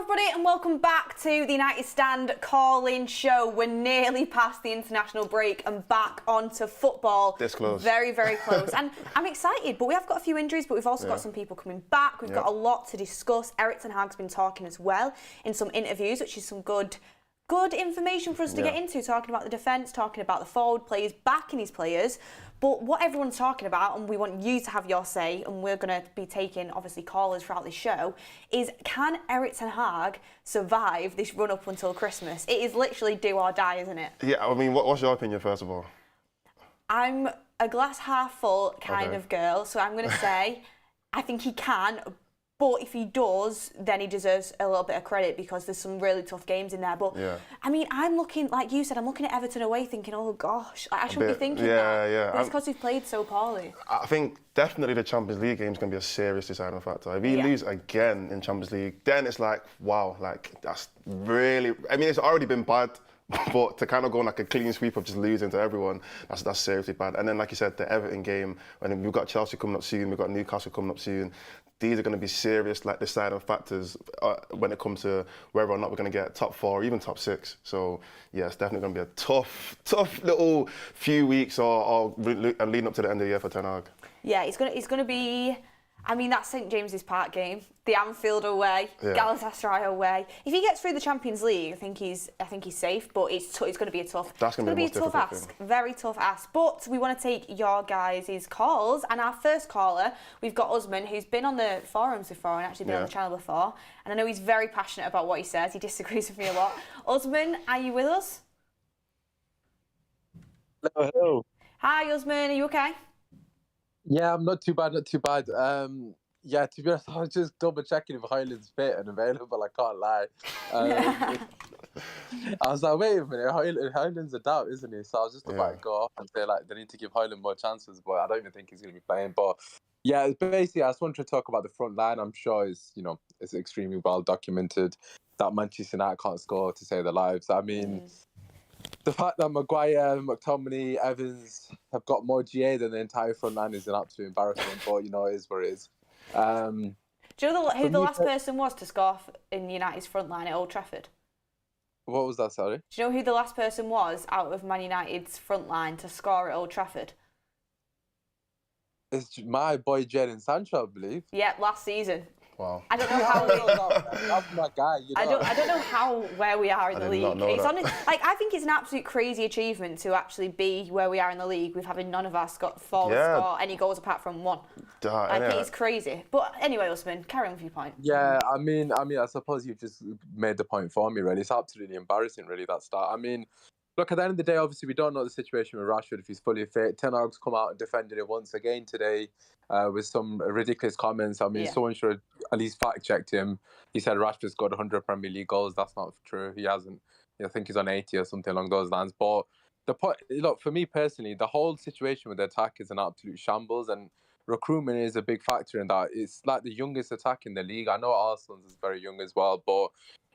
everybody, and welcome back to the United Stand call-in show. We're nearly past the international break and back onto football. This close. Very, very close. And I'm excited, but we have got a few injuries, but we've also got some people coming back. We've got a lot to discuss. Erik Ten Hag's been talking as well in some interviews, which is some good information for us to get into, talking about the defence, talking about the forward players, backing his players. But what everyone's talking about, and we want you to have your say, and we're going to be taking, obviously, callers throughout this show, is can Erik Ten Hag survive this run up until Christmas? It is literally do or die, isn't it? Yeah, I mean, what's your opinion, first of all? I'm a glass half full kind of girl, so I'm going to say I think he can. But if he does, then he deserves a little bit of credit because there's some really tough games in there. But, I mean, I'm looking, like you said, I'm looking at Everton away thinking, oh, gosh, I shouldn't be thinking that. Yeah. But it's because he's played so poorly. I think definitely the Champions League game is going to be a serious deciding factor. If he lose again in Champions League, then it's like, wow, like, that's really... I mean, it's already been bad, but to kind of go on like a clean sweep of just losing to everyone, that's seriously bad. And then, like you said, the Everton game, and we've got Chelsea coming up soon, we've got Newcastle coming up soon. These are going to be serious, like, deciding factors when it comes to whether or not we're going to get top 4 or even top 6. So, yeah, it's definitely going to be a tough little few weeks or leading up to the end of the year for Ten Hag. Yeah, it's going to be... I mean, that St James's Park game, the Anfield away, Galatasaray away. If he gets through the Champions League, I think he's safe. But it's going to be a tough. That's going to be a tough ask, very tough ask. But we want to take your guys' calls, and our first caller, we've got Usman, who's been on the forums before and actually been on the channel before, and I know he's very passionate about what he says. He disagrees with me a lot. Usman, are you with us? Hello. Hi, Usman. Are you okay? Yeah, I'm not too bad. Yeah, to be honest, I was just double checking if Hyland's fit and available. I can't lie. I was like, wait a minute, Hyland's a doubt, isn't he? So I was just about to go off and say, like, they need to give Hyland more chances, but I don't even think he's going to be playing. But yeah, basically, I just wanted to talk about the front line. I'm sure it's extremely well documented that Manchester United can't score to save their lives. I mean. The fact that Maguire, McTominay, Evans have got more GA than the entire front line is an absolute embarrassment, but, it is what it is. Do you know who the last person was to score in United's front line at Old Trafford? What was that, sorry? Do you know who the last person was out of Man United's front line to score at Old Trafford? It's my boy Jadon Sancho, I believe. Yeah, last season. Wow. I don't know how. That's my guy. I don't know where we are in the league. I think it's an absolute crazy achievement to actually be where we are in the league with having none of us score any goals apart from one. I think it's crazy. But anyway, Usman, carry on with your point. Yeah, I mean, I suppose you've just made the point for me. Really, it's absolutely embarrassing. Really, that start. I mean. Look, at the end of the day, obviously, we don't know the situation with Rashford if he's fully fit. Ten Hag's come out and defended it once again today with some ridiculous comments. I mean, someone should at least fact-checked him. He said Rashford's got 100 Premier League goals. That's not true. He hasn't. I think he's on 80 or something along those lines. But the point, look, for me personally, the whole situation with the attack is an absolute shambles, and recruitment is a big factor in that. It's like the youngest attack in the league. I know Arsenal's is very young as well, but...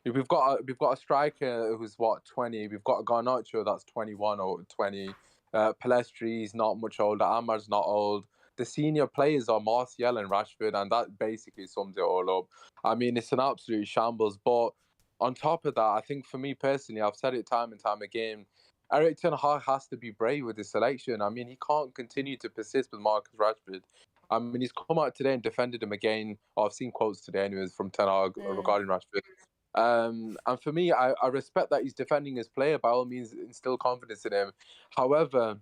We've got a striker who's 20. We've got a Garnacho that's 21 or 20. Palestri's not much older. Amar's not old. The senior players are Martial and Rashford, and that basically sums it all up. I mean, it's an absolute shambles. But on top of that, I think for me personally, I've said it time and time again, Erik Ten Hag has to be brave with his selection. I mean, he can't continue to persist with Marcus Rashford. I mean, he's come out today and defended him again. I've seen quotes today anyways from Ten Hag regarding Rashford. And for me, I respect that he's defending his player. By all means, instill confidence in him. However,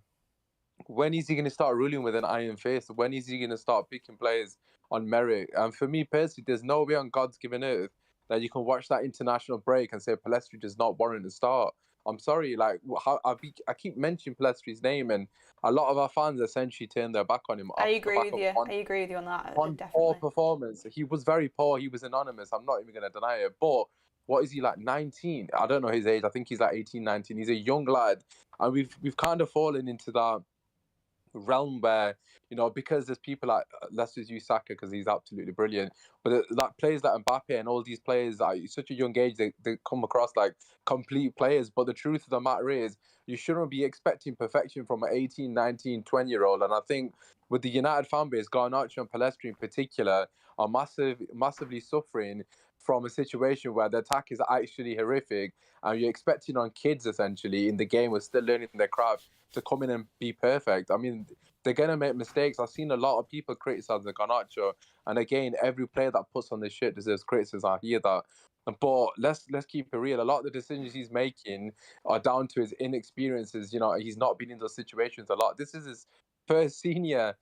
when is he going to start ruling with an iron fist? When is he going to start picking players on merit? And for me personally, there's no way on God's given earth that you can watch that international break and say Palestri does not warrant a start. I'm sorry, like I keep mentioning Palestri's name, and a lot of our fans essentially turned their back on him. I agree with you. I agree with you on that. Definitely. Poor performance. He was very poor. He was anonymous. I'm not even going to deny it. But what is he, like 19? I don't know his age. I think he's like 18, 19. He's a young lad, and we've kind of fallen into that realm where, because there's people like, let's just use Saka because he's absolutely brilliant. But like players like Mbappe and all these players at such a young age, they come across like complete players. But the truth of the matter is, you shouldn't be expecting perfection from an 18, 19, 20-year-old. And I think with the United fan base, Garnacho and Palestri in particular are massively suffering from a situation where the attack is actually horrific, and you're expecting on kids essentially in the game who are still learning their craft to come in and be perfect. I mean, they're gonna make mistakes. I've seen a lot of people criticize the Garnacho, and again, every player that puts on this shit deserves criticism. I hear that. But let's keep it real. A lot of the decisions he's making are down to his inexperiences. You know, he's not been in those situations a lot. This is his first senior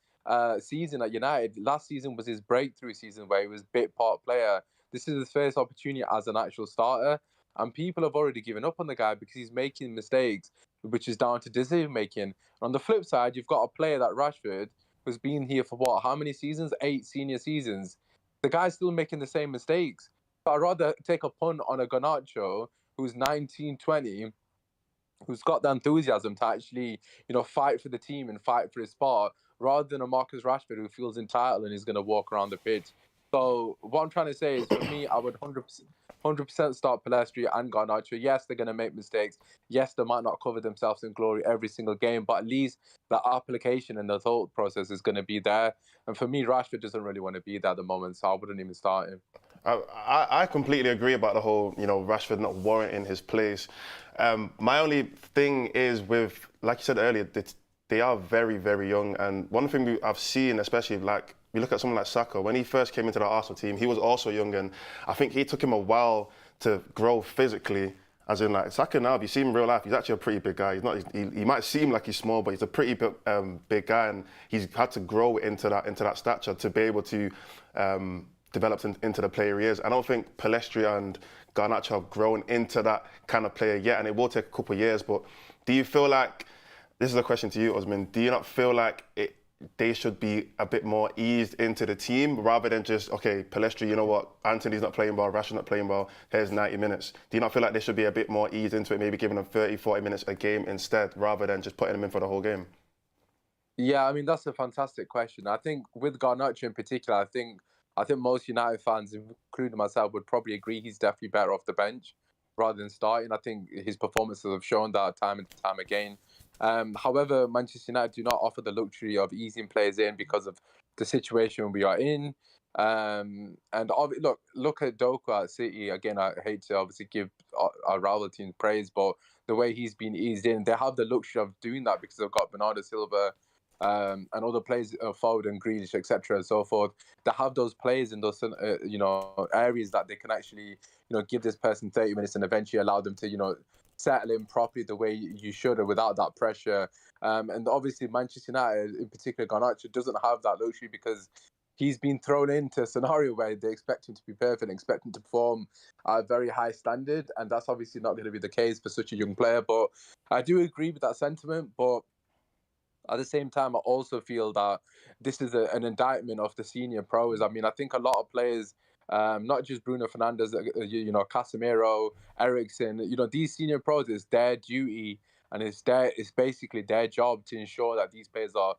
season at United. Last season was his breakthrough season where he was bit part player. This is his first opportunity as an actual starter. And people have already given up on the guy because he's making mistakes, which is down to decision making. On the flip side, you've got a player like Rashford who's been here for what? How many seasons? 8 senior seasons. The guy's still making the same mistakes. But I'd rather take a punt on a Garnacho who's 19, 20, who's got the enthusiasm to actually, fight for the team and fight for his spot, rather than a Marcus Rashford who feels entitled and is going to walk around the pitch. So what I'm trying to say is, for me, I would 100% start Palestri and Garnacho. Yes, they're going to make mistakes. Yes, they might not cover themselves in glory every single game, but at least the application and the thought process is going to be there. And for me, Rashford doesn't really want to be there at the moment, so I wouldn't even start him. I completely agree about the whole, Rashford not warranting his place. My only thing is with, like you said earlier, they are very, very young. And one thing I've seen, especially like, we look at someone like Saka, when he first came into the Arsenal team, he was also young, and I think it took him a while to grow physically. As in, like, Saka now, if you see him in real life, he's actually a pretty big guy. He might seem like he's small, but he's a pretty big guy, and he's had to grow into that stature to be able to develop into the player he is. I don't think Palestri and Garnacho have grown into that kind of player yet, and it will take a couple of years. But do you feel like, this is a question to you, Osman, do you not feel like they should be a bit more eased into the team rather than just, okay, Palestri, you know what, Anthony's not playing well, Rashford's not playing well, here's 90 minutes. Do you not feel like they should be a bit more eased into it, maybe giving them 30, 40 minutes a game instead, rather than just putting them in for the whole game? Yeah, I mean, that's a fantastic question. I think with Garnacho in particular, I think most United fans, including myself, would probably agree he's definitely better off the bench rather than starting. I think his performances have shown that time and time again. However, Manchester United do not offer the luxury of easing players in because of the situation we are in. And look at Doku at City. Again, I hate to obviously give our rival team praise, but the way he's been eased in, they have the luxury of doing that because they've got Bernardo Silva and other players, Foden, Grealish, etc. and so forth. They have those players in those areas that they can actually give this person 30 minutes and eventually allow them to settle in properly the way you should, or without that pressure. And obviously Manchester United, in particular Garnacho, doesn't have that luxury because he's been thrown into a scenario where they expect him to be perfect, expect him to perform at a very high standard, and that's obviously not going to be the case for such a young player. But I do agree with that sentiment, but at the same time, I also feel that this is an indictment of the senior pros. I mean, I think a lot of players, not just Bruno Fernandes, Casemiro, Eriksen, these senior pros, it's their duty and it's basically their job to ensure that these players are,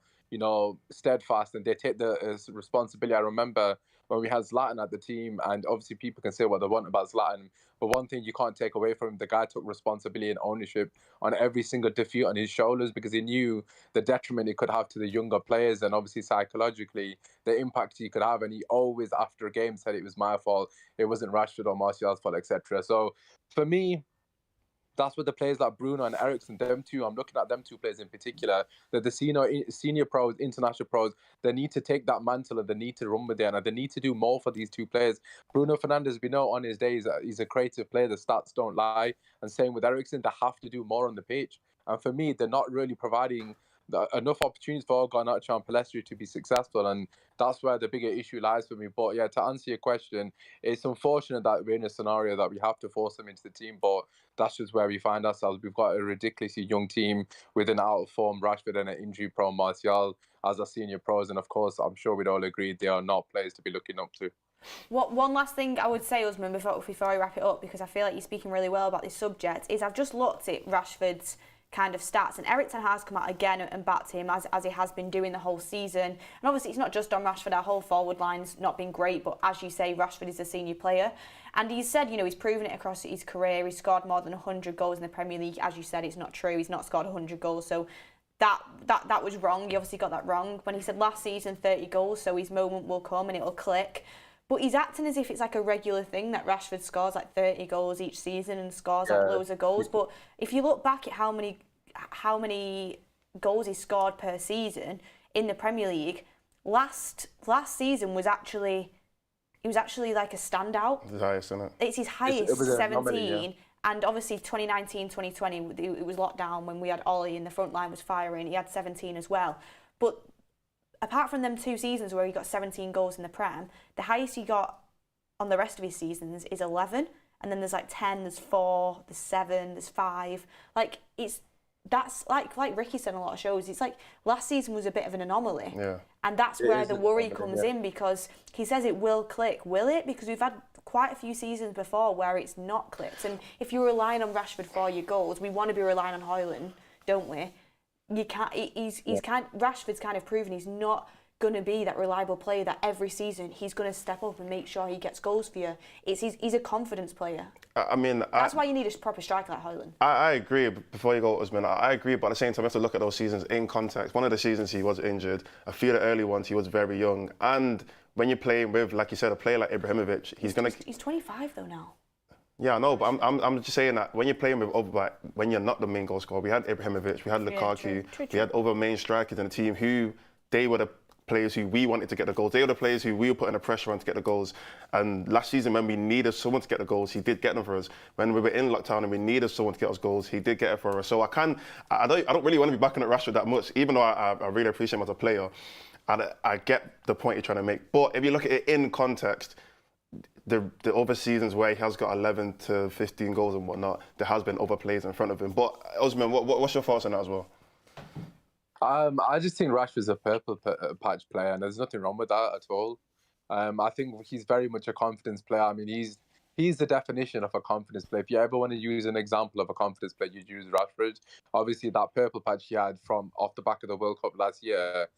steadfast and they take the responsibility. I remember when we had Zlatan at the team, and obviously people can say what they want about Zlatan, but one thing you can't take away from him, the guy took responsibility and ownership on every single defeat on his shoulders because he knew the detriment it could have to the younger players and obviously psychologically the impact he could have. And he always, after a game, said it was my fault, it wasn't Rashford or Martial's fault, etc. So for me, that's what the players like Bruno and Eriksen, them two, I'm looking at them two players in particular, that the senior pros, international pros, they need to take that mantle and they need to run with it, and they need to do more for these two players. Bruno Fernandes, we know on his days, he's a creative player, the stats don't lie, and same with Eriksen, they have to do more on the pitch. And for me, they're not really providing enough opportunities for Garnacho and Palestri to be successful, and that's where the bigger issue lies for me. But yeah, to answer your question, it's unfortunate that we're in a scenario that we have to force them into the team, but that's just where we find ourselves. We've got a ridiculously young team with an out-of-form Rashford and an injury-prone Martial as our senior pros, and of course, I'm sure we'd all agree they are not players to be looking up to. One last thing I would say, Usman, before I wrap it up, because I feel like you're speaking really well about this subject, is I've just looked at Rashford's kind of stats. And Erik Ten Hag's come out again and backed him as he has been doing the whole season. And obviously it's not just on Rashford, our whole forward line's not been great, but as you say, Rashford is a senior player. And he said, you know, he's proven it across his career. He scored more than 100 goals in the Premier League. As you said, it's not true. He's not scored 100 goals. So that was wrong. He obviously got that wrong when he said last season 30 goals, so his moment will come and it'll click. But he's acting as if it's like a regular thing that Rashford scores like 30 goals each season and scores like loads of goals. But if you look back at how many goals he scored per season in the Premier League, last season was actually like a standout. The highest, isn't it? It's his highest, it was 17. anomaly, yeah. And obviously 2019, 2020, it was lockdown when we had Ollie and the front line was firing. He had 17 as well. But apart from them 2 seasons where he got 17 goals in the Prem, the highest he got on the rest of his seasons is 11. And then there's like 10, there's 4, there's 7, there's 5. Like, that's like Ricky said on a lot of shows, it's like last season was a bit of an anomaly. Yeah. And that's where the worry comes in, because he says it will click. Will it? Because we've had quite a few seasons before where it's not clicked. And if you're relying on Rashford for your goals, we want to be relying on Højlund, don't we? You can't. Rashford's kind of proven he's not going to be that reliable player that every season he's going to step up and make sure he gets goals for you. He's a confidence player. I mean, that's why you need a proper striker like Højlund. I agree. Before you go, Usman, I agree, but at the same time, you have to look at those seasons in context. One of the seasons he was injured. A few of the early ones he was very young, and when you're playing with, like you said, a player like Ibrahimovic, he's 25 though now. Yeah, I know, but I'm just saying that when you're playing with when you're not the main goal scorer, we had Ibrahimovic, we had Lukaku, true. we had other main strikers in the team who they were the players who we wanted to get the goals. They were the players who we were putting the pressure on to get the goals. And last season, when we needed someone to get the goals, he did get them for us. When we were in lockdown and we needed someone to get us goals, he did get it for us. So I don't really want to be backing at Rashford that much, even though I really appreciate him as a player. I get the point you're trying to make. But if you look at it in context, the other seasons where he has got 11 to 15 goals and whatnot, there has been other players in front of him. But Osman, what's your thoughts on that as well? I just think Rashford's a purple patch player, and there's nothing wrong with that at all. I think he's very much a confidence player. I mean, he's the definition of a confidence player. If you ever want to use an example of a confidence player, you'd use Rashford. Obviously, that purple patch he had from off the back of the World Cup last year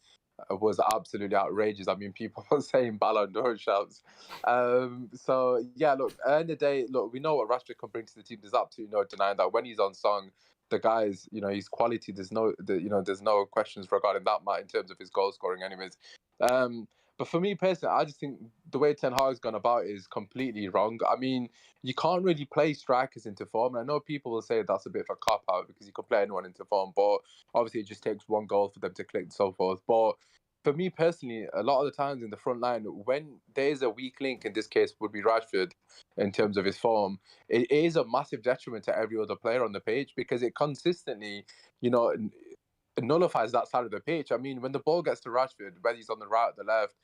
was absolutely outrageous. I mean, people were saying Ballon d'Or shouts. So, yeah, look, at the end of the day, look, we know what Rashford can bring to the team. There's absolutely no denying that. When he's on song, the guy's, his quality, there's no questions regarding that, Matt, in terms of his goal scoring anyways. But for me personally, I just think the way Ten Hag's gone about it is completely wrong. I mean, you can't really play strikers into form. And I know people will say that's a bit of a cop-out because you can play anyone into form, but obviously it just takes one goal for them to click and so forth. But for me personally, a lot of the times in the front line, when there's a weak link, in this case would be Rashford, in terms of his form, it is a massive detriment to every other player on the pitch because it consistently, nullifies that side of the pitch. I mean, when the ball gets to Rashford, whether he's on the right or the left,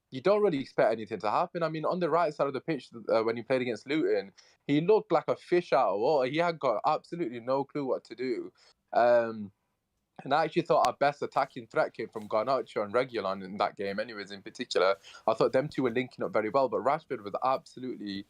you don't really expect anything to happen. I mean, on the right side of the pitch, when he played against Luton, he looked like a fish out of water. He had got absolutely no clue what to do. And I actually thought our best attacking threat came from Garnacho and Reguilon in that game anyways, in particular. I thought them two were linking up very well, but Rashford was absolutely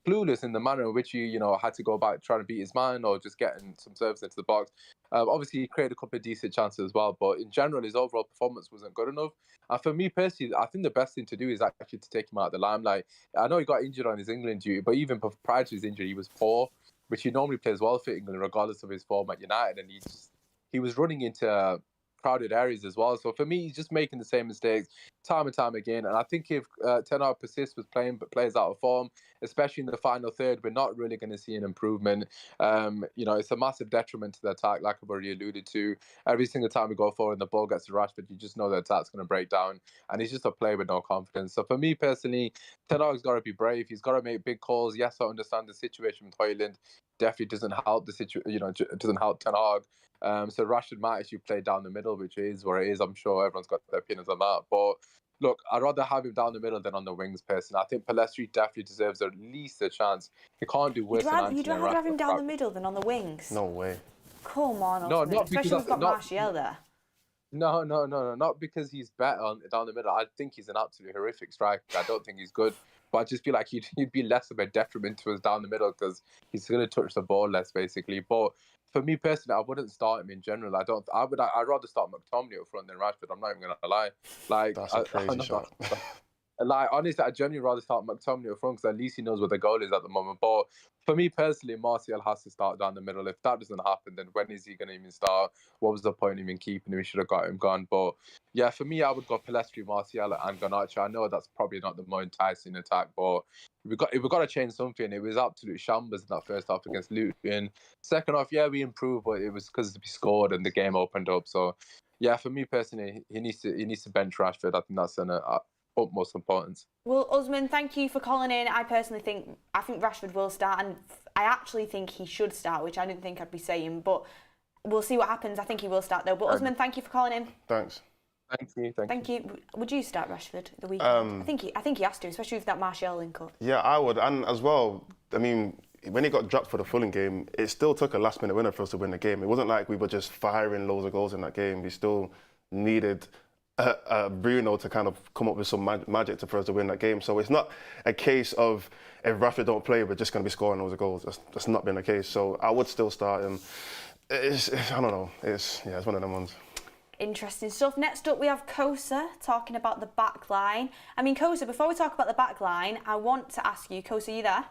clueless in the manner in which he, had to go about trying to beat his man or just getting some service into the box. Obviously, he created a couple of decent chances as well, but in general, his overall performance wasn't good enough. And for me personally, I think the best thing to do is actually to take him out of the limelight. I know he got injured on his England duty, but even prior to his injury, he was poor, which he normally plays well for England, regardless of his form at United, and he was running into crowded areas as well. So for me, he's just making the same mistakes time and time again. And I think if Ten Hag persists with playing but players out of form, especially in the final third, we're not really going to see an improvement. It's a massive detriment to the attack, like I've already alluded to. Every single time we go forward and the ball gets to Rashford, you just know the attack's going to break down. And he's just a player with no confidence. So for me personally, Ten Hag's got to be brave. He's got to make big calls. Yes, I understand the situation with Højlund definitely doesn't help doesn't help Ten Hag. So Rashford might actually play down the middle, which is where it is. I'm sure everyone's got their opinions on that. But look, I'd rather have him down the middle than on the wings, personally. I think Pellistri definitely deserves at least a chance. He can't do worse than You'd rather have him down the middle than on the wings? No way. Come on, no, not especially if we've got Martial there. No, not because he's better down the middle. I think he's an absolutely horrific striker. I don't think he's good. but I just feel like he'd be less of a detriment to us down the middle because he's going to touch the ball less, basically. But for me personally, I wouldn't start him in general. I'd rather start McTominay up front than Rashford. I'm not even going to lie. Like, That's a crazy shot. Like, honestly, I'd generally rather start McTominay up front because at least he knows where the goal is at the moment. But for me personally, Martial has to start down the middle. If that doesn't happen, then when is he going to even start? What was the point of even keeping him? We should have got him gone. But yeah, for me, I would go Pelestri, Martial, and Garnacho. I know that's probably not the more enticing attack, but we've got to change something. It was absolute shambles in that first half against Luton. Second half, yeah, we improved, but it was because we scored and the game opened up. So yeah, for me personally, he needs to bench Rashford. I think that's an utmost importance. Well, Usman, thank you for calling in. I think Rashford will start, and I actually think he should start, which I didn't think I'd be saying, but we'll see what happens. I think he will start though. But Usman, thank you for calling in. Thanks. Thank you. Would you start Rashford the weekend? I think he has to, especially with that Martial link up. Yeah, I would, and as well, I mean, when he got dropped for the Fulham game, it still took a last-minute winner for us to win the game. It wasn't like we were just firing loads of goals in that game. We still needed Bruno to kind of come up with some magic for us to win that game. So it's not a case of if Rashford don't play, we're just going to be scoring loads of goals. That's not been the case. So I would still start him. I don't know. It's one of them ones. Interesting stuff. Next up, we have Kosa talking about the back line. I mean, Kosa, before we talk about the back line, I want to ask you, Kosa, are you there?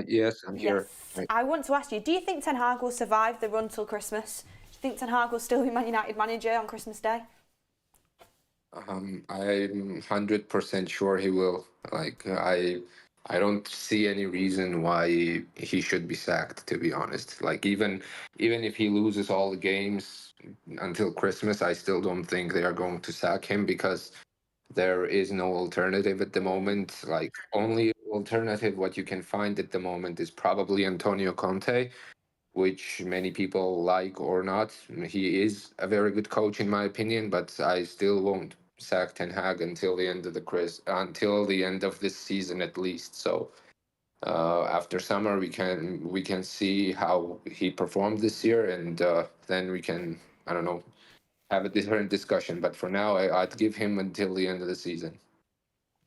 Yes, I'm here. Yes. I want to ask you, do you think Ten Hag will survive the run till Christmas? Do you think Ten Hag will still be Man United manager on Christmas Day? I'm 100% sure he will. Like, I don't see any reason why he should be sacked, to be honest. Like, even if he loses all the games until Christmas, I still don't think they are going to sack him because there is no alternative at the moment. Like, only alternative what you can find at the moment is probably Antonio Conte, which many people like or not. He is a very good coach in my opinion, but I still won't sack Ten Hag until the end of this season at least. So after summer, we can see how he performed this year, and then we can, I don't know, have a different discussion. But for now, I'd give him until the end of the season.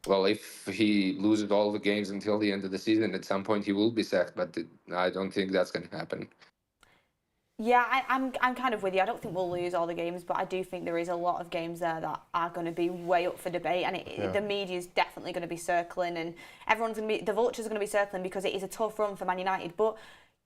Well, if he loses all the games until the end of the season, at some point he will be sacked, but I don't think that's going to happen. Yeah, I'm kind of with you. I don't think we'll lose all the games, but I do think there is a lot of games there that are going to be way up for debate, and the media is definitely going to be circling, and the vultures are going to be circling because it is a tough run for Man United. But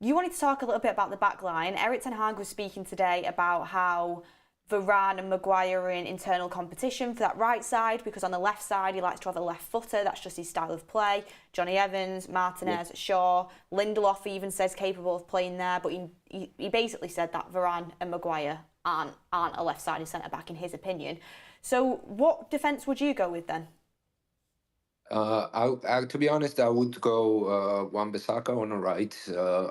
you wanted to talk a little bit about the back line. Erik Ten Hag was speaking today about how Varane and Maguire are in internal competition for that right side because on the left side he likes to have a left footer. That's just his style of play. Johnny Evans, Martinez, Shaw, Lindelof even says capable of playing there, but he basically said that Varane and Maguire aren't a left-sided centre-back in his opinion. So what defence would you go with then? To be honest, I would go Wan-Bissaka on the right.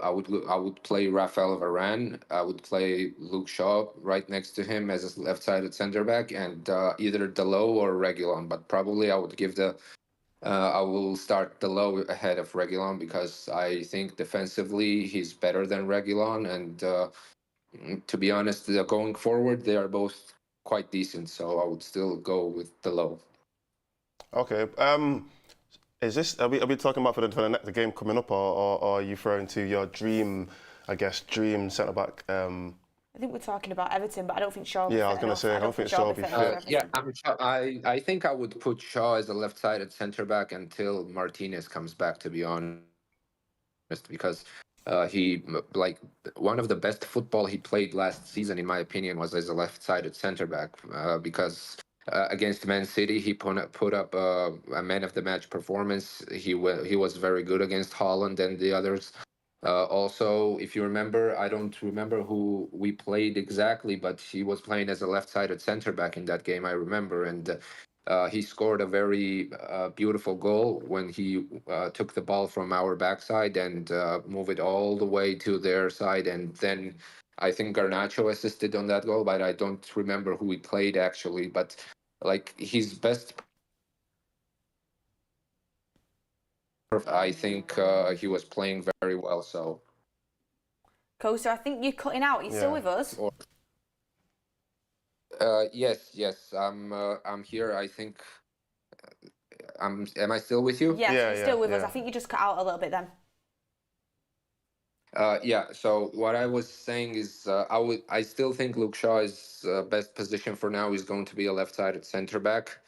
I would play Raphael Varane. I would play Luke Shaw right next to him as a left-sided centre back, and either Dalot or Reguilon. But probably I would I will start Dalot ahead of Reguilon because I think defensively he's better than Reguilon, and to be honest, going forward they are both quite decent. So I would still go with Dalot. Okay. Are we talking about for the game coming up, or are you referring to your dream centre back? I think we're talking about Everton, but I don't think Shaw. Yeah, I was going to say I don't think Shaw will be fit. Yeah, I think I would put Shaw as a left-sided centre back until Martinez comes back. To be honest, because he one of the best football he played last season, in my opinion, was as a left-sided centre back because. Against Man City, he put up a man of the match performance. He was very good against Haaland and the others. Also, if you remember, I don't remember who we played exactly, but he was playing as a left-sided centre back in that game. I remember, and he scored a very beautiful goal when he took the ball from our backside and moved it all the way to their side, and then. I think Garnacho assisted on that goal, but I don't remember who he played actually. But like his best, I think he was playing very well. So, Kosa, I think you're cutting out. Are you still with us? Yes, I'm here. I think am I still with you? Yes, Yeah, you're still with us. yeah. I think you just cut out a little bit then. Yeah. So what I was saying is, I still think Luke Shaw's best position for now is going to be a left-sided center back,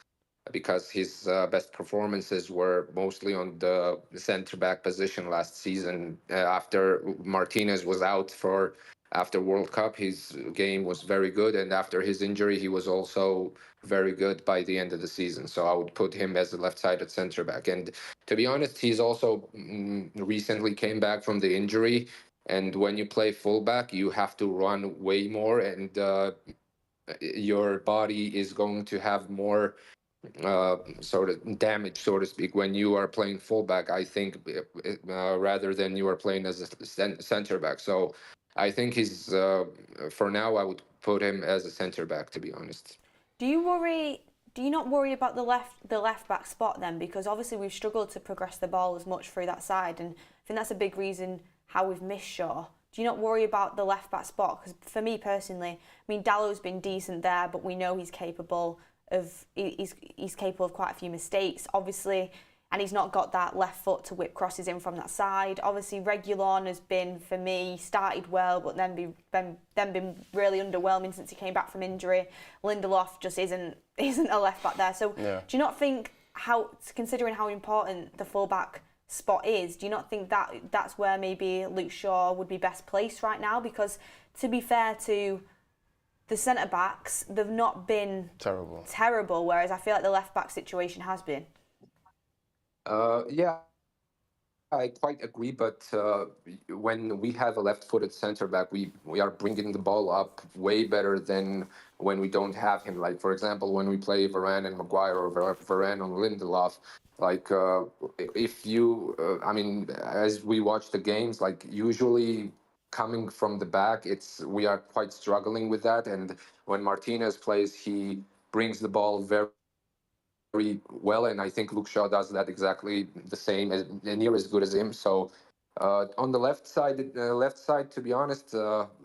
because his best performances were mostly on the center back position last season. After Martinez was out for after World Cup, his game was very good, and after his injury, he was also very good by the end of the season. So I would put him as a left-sided center back. And to be honest, he's also recently came back from the injury. And when you play fullback, you have to run way more, and your body is going to have more sort of damage, so to speak, when you are playing fullback. I think rather than you are playing as a center back. So I think he's for now I would put him as a center back, to be honest. Do you not worry about the left back spot then? Because obviously we've struggled to progress the ball as much through that side, and I think that's a big reason how we've missed Shaw. Do you not worry about the left back spot? Because for me personally, I mean, Dallow's been decent there, but we know he's capable of quite a few mistakes, obviously, and he's not got that left foot to whip crosses in from that side. Obviously, Reguilon has been, for me, started well, but then been really underwhelming since he came back from injury. Lindelof just isn't a left back there. So Yeah. do you not think, considering how important the fullback spot is, do you not think that that's where maybe Luke Shaw would be best placed right now? Because to be fair to the centre backs, they've not been terrible, whereas I feel like the left back situation has been. Yeah, I quite agree, but when we have a left-footed center back, we are bringing the ball up way better than when we don't have him. Like, for example, when we play Varane and Maguire, or Varane on Lindelof, like if you, I mean, as we watch the games, like usually coming from the back, we are quite struggling with that. And when Martinez plays, he brings the ball very well, and I think Luke Shaw does that exactly the same, as near as good as him. So on the left side, to be honest,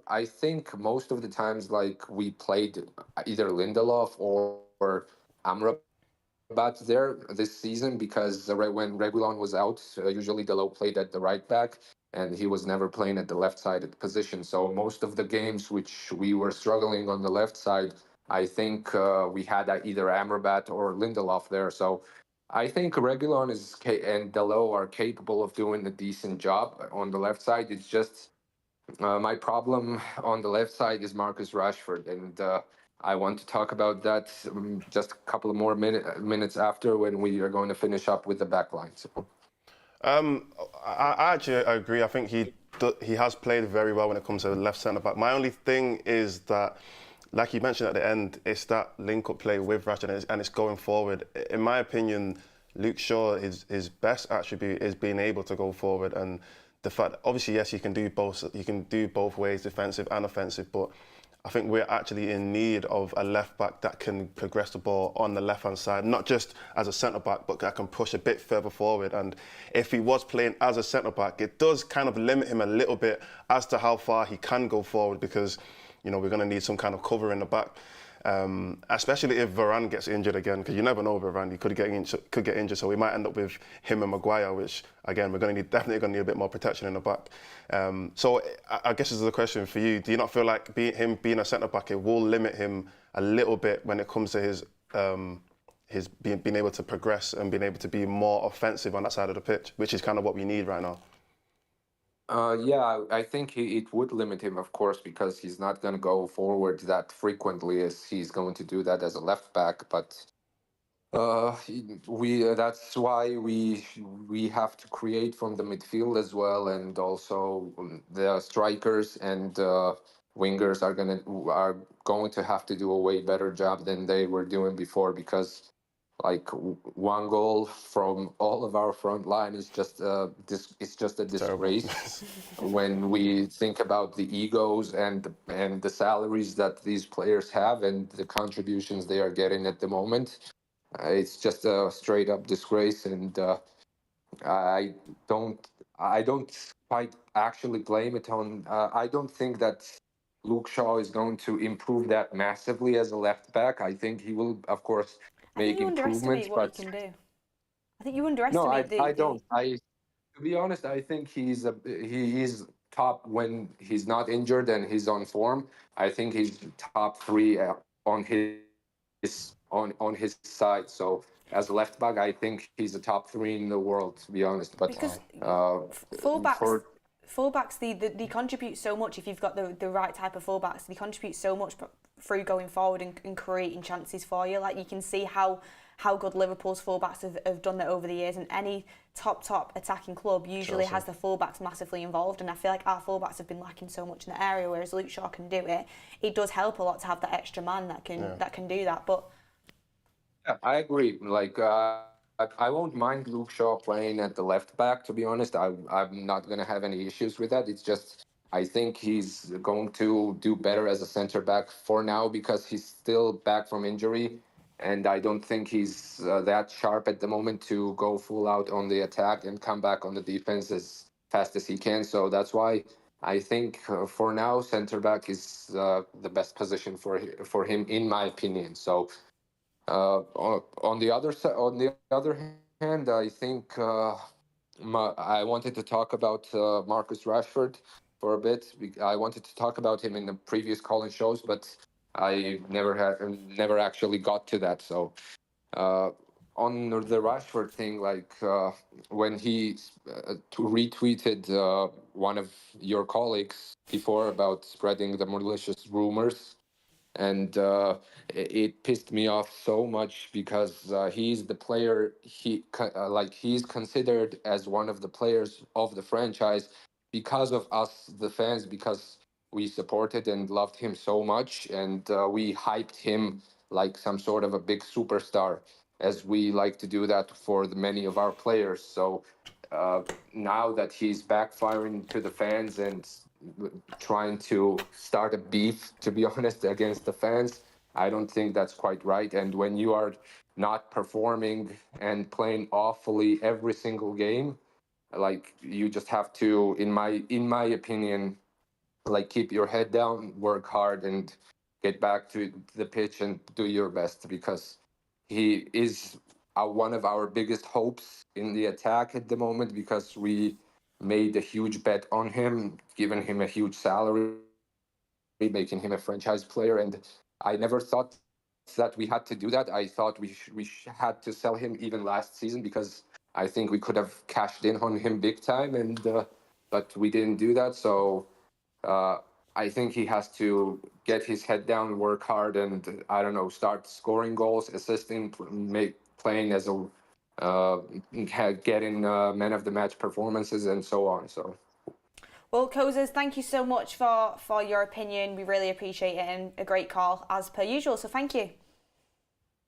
I think most of the times, like, we played either Lindelof or Amrabat there this season, because when Reguilon was out, usually Delo played at the right back, and he was never playing at the left-sided position. So most of the games which we were struggling on the left side, I think we had either Amrabat or Lindelof there. So I think Reguilon and Delo are capable of doing a decent job on the left side. It's just my problem on the left side is Marcus Rashford, and I want to talk about that just a couple of more minutes after, when we are going to finish up with the back line. So. I actually agree. I think he has played very well when it comes to left centre back. My only thing is that, like you mentioned at the end, it's that link-up play with Rashford, and it's going forward. In my opinion, Luke Shaw, his best attribute is being able to go forward, and the fact, obviously, yes, you can do both. You can do both ways, defensive and offensive. But I think we're actually in need of a left back that can progress the ball on the left-hand side, not just as a centre back, but that can push a bit further forward. And if he was playing as a centre back, it does kind of limit him a little bit as to how far he can go forward, because we're going to need some kind of cover in the back. Especially if Varane gets injured again, because you never know with Varane, he could get injured, so we might end up with him and Maguire, which again we're definitely going to need a bit more protection in the back. So I guess this is a question for you. Do you not feel like him being a centre back, it will limit him a little bit when it comes to his being able to progress and being able to be more offensive on that side of the pitch, which is kind of what we need right now? Yeah, I think it would limit him, of course, because he's not going to go forward that frequently as he's going to do that as a left back. But that's why we have to create from the midfield as well, and also the strikers and wingers are going to have to do a way better job than they were doing before, because like one goal from all of our front line is just it's just a disgrace when we think about the egos and the salaries that these players have and the contributions they are getting at the moment. It's just a straight up disgrace, and I don't quite actually blame it on. I don't think that Luke Shaw is going to improve that massively as a left back. I think he will, of course, I think make you improvements, underestimate what but he can do. I think you No, underestimate I don't. To be honest, I think he's top when he's not injured and he's on form. I think he's top three on his side. So as a left back, I think he's the top three in the world. To be honest, but because fullbacks. for Fullbacks, they contribute so much if you've got the right type of fullbacks. They contribute so much through going forward and creating chances for you. Like, you can see how good Liverpool's fullbacks have done that over the years, and any top attacking club usually has the fullbacks massively involved, and I feel like our fullbacks have been lacking so much in the area, whereas Luke Shaw can do it. It does help a lot to have that extra man that can do that. But yeah, I agree. Like, I won't mind Luke Shaw playing at the left back. To be honest, I'm not gonna have any issues with that. It's just I think he's going to do better as a center back for now because he's still back from injury, and I don't think he's that sharp at the moment to go full out on the attack and come back on the defense as fast as he can. So that's why I think for now center back is the best position for him in my opinion. So. On the other side, on the other hand, I think I wanted to talk about Marcus Rashford for a bit. I wanted to talk about him in the previous call-in shows, but I never actually got to that. So on the Rashford thing, like when he retweeted one of your colleagues before about spreading the malicious rumors. And it pissed me off so much because he's the player he's considered as one of the players of the franchise because of us the fans, because we supported and loved him so much, and we hyped him like some sort of a big superstar, as we like to do that for many of our players. So now that he's backfiring to the fans and trying to start a beef, to be honest, against the fans, I don't think that's quite right. And when you are not performing and playing awfully every single game, like, you just have to, in my opinion, like, keep your head down, work hard, and get back to the pitch and do your best, because he is one of our biggest hopes in the attack at the moment, because we made a huge bet on him, given him a huge salary, making him a franchise player. And I never thought that we had to do that. I thought we had to sell him even last season, because I think we could have cashed in on him big time, and but we didn't do that. So I think he has to get his head down, work hard, and I don't know, start scoring goals, assisting, playing as a getting man of the match performances and so on. So. Well, Kozers, thank you so much for your opinion. We really appreciate it, and a great call as per usual. So thank you.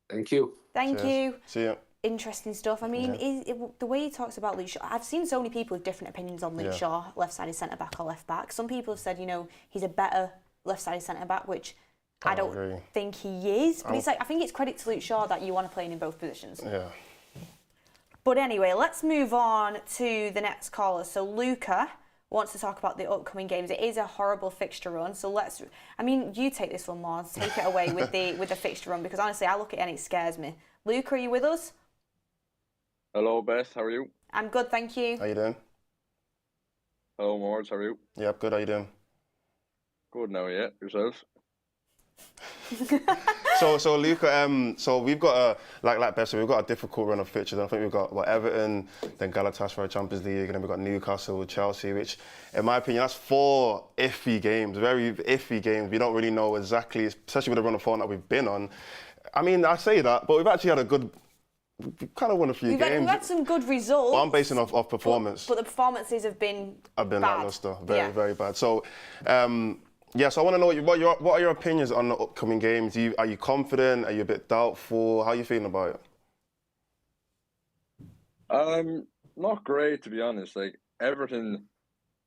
Thank you. Thank you. See ya. Interesting stuff. I mean, the way he talks about Luke Shaw, I've seen so many people with different opinions on Luke Shaw, left-sided centre-back or left-back. Some people have said, he's a better left-sided centre-back, which I don't think he is. But it's like, I think it's credit to Luke Shaw that you want to play him in both positions. Yeah. But anyway, let's move on to the next caller. So Luca wants to talk about the upcoming games. It is a horrible fixture run, so you take this one, Mordz. Take it away with the fixture run, because honestly, I look at it and it scares me. Luca, are you with us? Hello, Beth. How are you? I'm good, thank you. How you doing? Hello, Mordz. How are you? Yeah, good. How you doing? Good now, yeah. Yourself? So Luca, so we've got like Beth said, we've got a difficult run of fixtures. I think we've got Everton, then Galatasaray Champions League, and then we've got Newcastle, Chelsea, which, in my opinion, that's 4 iffy games, very iffy games. We don't really know exactly, especially with the run of form that we've been on. I mean, I say that, but we've actually had we've kind of won a few games. We've had some good results. But I'm basing off performance. But the performances have been bad. Lackluster, very bad. So. So I want to know what are your opinions on the upcoming games? Are you confident? Are you a bit doubtful? How are you feeling about it? Not great, to be honest. Like, Everton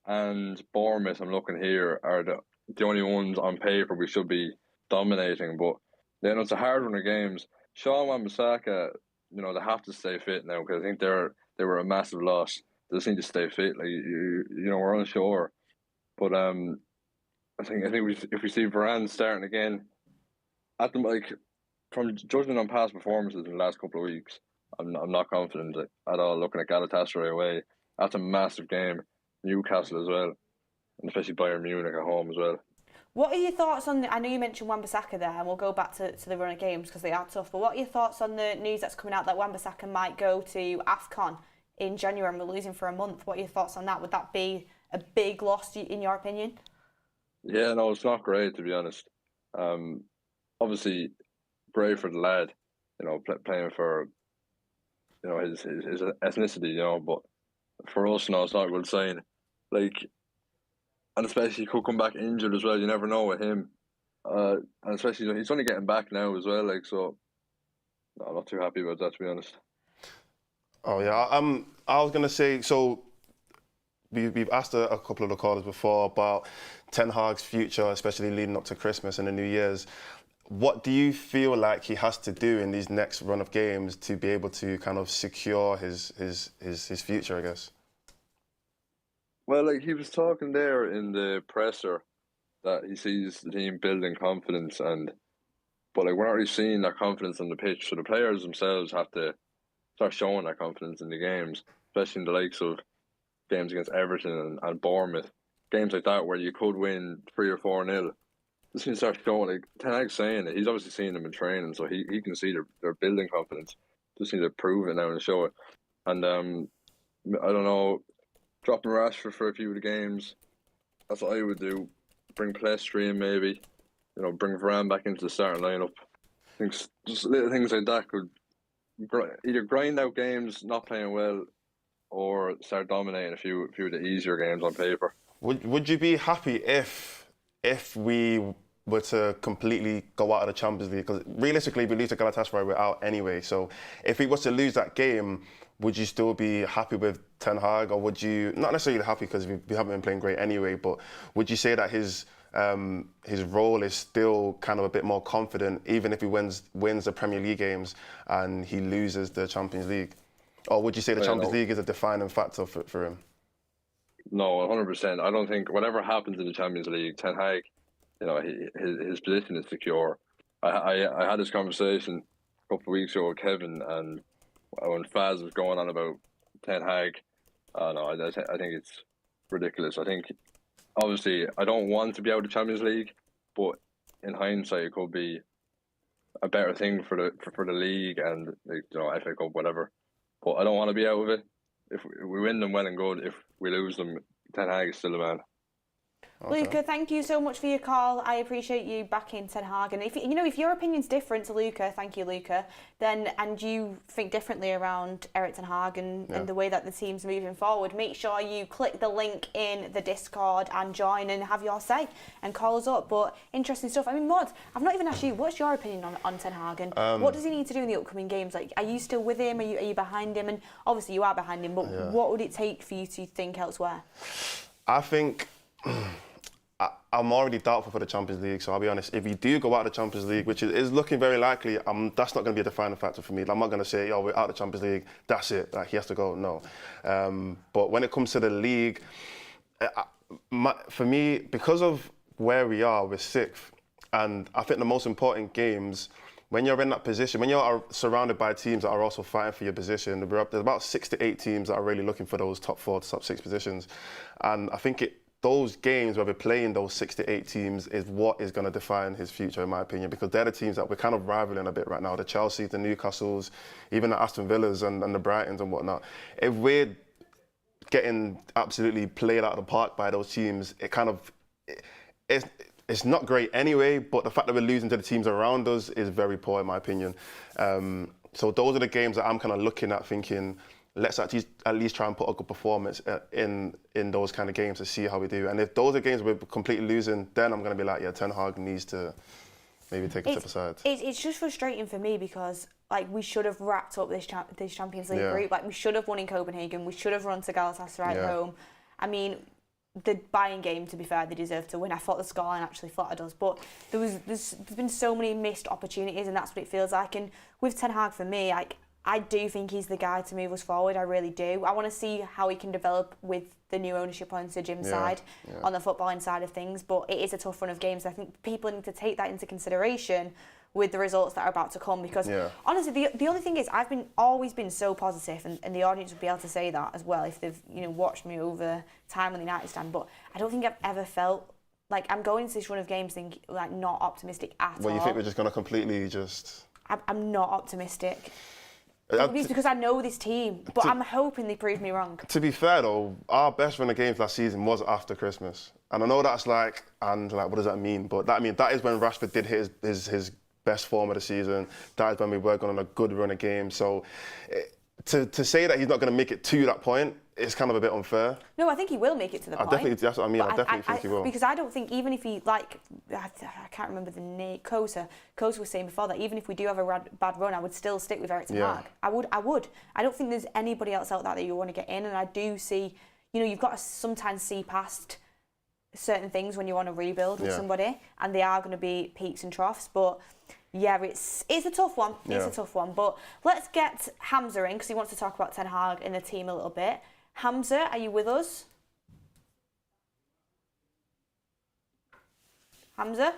and Bournemouth, I'm looking here, are the only ones on paper we should be dominating. But then it's a hard run of games. Shaw and Bissaka, they have to stay fit now, because I think they were a massive loss. They just need to stay fit. Like, we're unsure. But I think if we see Varane starting again, from judging on past performances in the last couple of weeks, I'm not confident at all. Looking at Galatasaray away, that's a massive game. Newcastle as well, and especially Bayern Munich at home as well. What are your thoughts on I know you mentioned Wan-Bissaka there, and we'll go back to the run of games because they are tough, but what are your thoughts on the news that's coming out that Wan-Bissaka might go to AFCON in January and we're losing for a month? What are your thoughts on that? Would that be a big loss in your opinion? Yeah, no, it's not great, to be honest. Obviously, great for the lad, playing for, his ethnicity, but for us, no, it's not a good sign. And especially he could come back injured as well. You never know with him. And especially, he's only getting back now as well, so no, I'm not too happy about that, to be honest. Oh, yeah. I was going to say, so we've asked a couple of the callers before about Ten Hag's future, especially leading up to Christmas and the New Year's. What do you feel like he has to do in these next run of games to be able to kind of secure his future, I guess? Well, he was talking there in the presser that he sees the team building confidence, but we're not really seeing that confidence on the pitch. So the players themselves have to start showing that confidence in the games, especially in the likes of games against Everton and Bournemouth, games like that where you could win 3 or 4-0. Just need to start showing. Ten Hag's saying it. He's obviously seeing them in training, so he can see they're building confidence. Just need to prove it now and show it. And I don't know, dropping Rashford for a few of the games, that's what I would do. Bring Plestri in maybe, bring Varane back into the starting lineup. I think just little things like that could either grind out games not playing well, or start dominating a few of the easier games on paper. Would you be happy if we were to completely go out of the Champions League? Because realistically, if we lose to Galatasaray, we're out anyway. So if we was to lose that game, would you still be happy with Ten Hag, or would you not necessarily happy because we haven't been playing great anyway? But would you say that his role is still kind of a bit more confident, even if he wins the Premier League games and he loses the Champions League? Or would you say the Champions League is a defining factor for him? No, 100%. I don't think whatever happens in the Champions League, Ten Hag, his position is secure. I had this conversation a couple of weeks ago with Kevin, and when Faz was going on about Ten Hag, no, I think it's ridiculous. I think, obviously, I don't want to be out of the Champions League, but in hindsight, it could be a better thing for the league and FA Cup, whatever. But I don't want to be out of it. If we win them, well and good. If we lose them, Ten Hag is still the man. Okay. Luca, thank you so much for your call. I appreciate you backing Ten Hag. And if your opinion's different to Luca, thank you, Luca, and you think differently around Erik Ten Hag and the way that the team's moving forward, make sure you click the link in the Discord and join and have your say and call us up. But interesting stuff. I mean, Mordz, I've not even asked you, what's your opinion on Ten Hag, and what does he need to do in the upcoming games? Are you still with him? Are you behind him? And obviously you are behind him, but what would it take for you to think elsewhere? I think I'm already doubtful for the Champions League, so I'll be honest. If we do go out of the Champions League, which is looking very likely, that's not going to be a defining factor for me. I'm not going to say, we're out of the Champions League, that's it, he has to go, no. But when it comes to the league, for me, because of where we are, we're 6th, and I think the most important games, when you're in that position, when you're surrounded by teams that are also fighting for your position, there's about 6 to 8 teams that are really looking for those top 4 to top 6 positions. And I think those games where we're playing those 6 to 8 teams is what is going to define his future, in my opinion, because they're the teams that we're kind of rivaling a bit right now. The Chelseas, the Newcastles, even the Aston Villas and the Brightons and whatnot. If we're getting absolutely played out of the park by those teams, it's not great anyway, but the fact that we're losing to the teams around us is very poor, in my opinion. So those are the games that I'm kind of looking at thinking, let's at least try and put a good performance in those kind of games to see how we do. And if those are games we're completely losing, then I'm going to be like, Ten Hag needs to maybe take a step aside. It's just frustrating for me because we should have wrapped up this Champions League group. We should have won in Copenhagen. We should have run to Galatasaray at home. I mean, the Bayern game, to be fair, they deserve to win. I thought the scoreline actually flattered us, but there's been so many missed opportunities, and that's what it feels like. And with Ten Hag, for me, I do think he's the guy to move us forward. I really do. I want to see how he can develop with the new ownership on Sir Jim's side, on the footballing side of things. But it is a tough run of games. I think people need to take that into consideration with the results that are about to come. Because honestly, the only thing is, I've always been so positive, and the audience would be able to say that as well if they've watched me over time on the United stand. But I don't think I've ever felt like I'm going into this run of games not optimistic at all. Well, you think we're just going to completely just? I'm not optimistic. It's because I know this team, but I'm hoping they prove me wrong. To be fair though, our best run of games last season was after Christmas. And I know that's what does that mean? But that is when Rashford did hit his best form of the season. That is when we were going on a good run of games. So to say that he's not going to make it to that point, it's kind of a bit unfair. No, I think he will make it to the point. That's what I mean. I definitely think he will. Because I don't think, even if he, I can't remember the name, Kosa was saying before that even if we do have a bad run, I would still stick with Erik Ten Hag. I would. I don't think there's anybody else out there that you want to get in, and I do see, you've got to sometimes see past certain things when you want to rebuild with somebody, and they are going to be peaks and troughs, but yeah, it's a tough one. It's a tough one, but let's get Hamza in because he wants to talk about Ten Hag and the team a little bit. Hamza, are you with us? Hamza?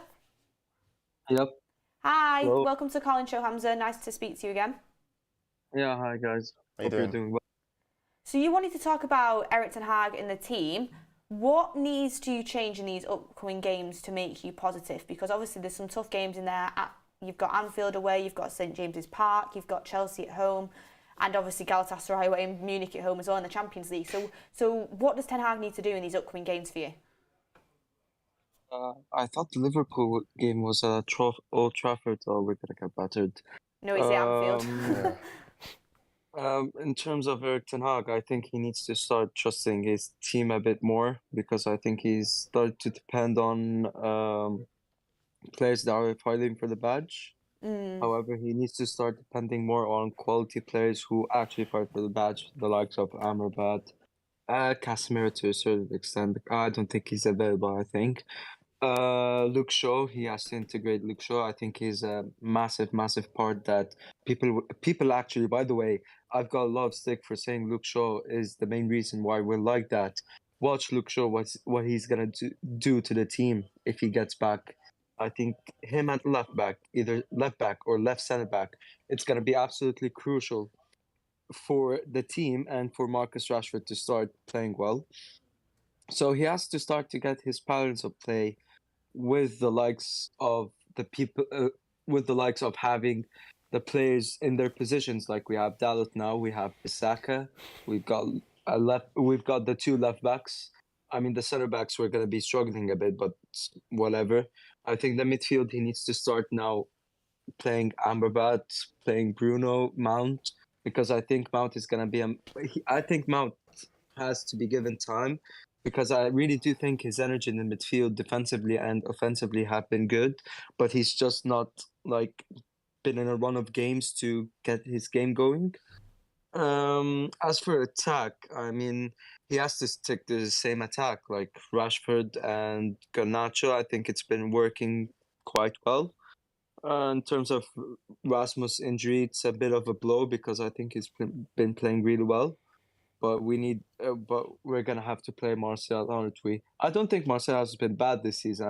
Yep. Hi, Hello. welcome to Colin Show, Hamza. Nice to speak to you again. Yeah, hi guys. Hope you're doing well. So you wanted to talk about Erik Ten Hag and the team. What needs to change in these upcoming games to make you positive? Because obviously there's some tough games in there. You've got Anfield away, you've got St James's Park, you've got Chelsea at home, and obviously Galatasaray away and Munich at home as well in the Champions League. So what does Ten Hag need to do in these upcoming games for you? I thought the Liverpool game was Old Trafford. Oh, we're gonna get battered. No, it's at Anfield. In terms of Erik Ten Hag, I think he needs to start trusting his team a bit more because I think he's started to depend on players that are fighting for the badge. However, he needs to start depending more on quality players who actually fight for the badge, the likes of Amrabat, Casemiro to a certain extent. I don't think he's available, I think. Luke Shaw, he has to integrate Luke Shaw. I think he's a massive part that people actually, by the way, I've got a lot of stick for saying Luke Shaw is the main reason why we're like that. Watch Luke Shaw, what he's going to do to the team if he gets back. I think him at left back, either left back or left centre back, it's going to be absolutely crucial for the team and for Marcus Rashford to start playing well. So he has to start to get his patterns of play with the likes of the people, with the likes of having the players in their positions. Like we have Dalot now, we have Bissaka, we've got the two left backs. I mean, the center backs were going to be struggling a bit, but whatever. I think the midfield, he needs to start now playing Amrabat, playing Bruno, Mount, because I think Mount is going to be I think Mount has to be given time because I really do think his energy in the midfield, defensively and offensively, have been good, but he's just not been in a run of games to get his game going. As for attack, I mean, he has to stick to the same attack like Rashford and Garnacho. I think it's been working quite well. In terms of Rasmus' injury, it's a bit of a blow because I think he's been playing really well. But we're gonna have to play Martial, aren't we? I don't think Martial has been bad this season.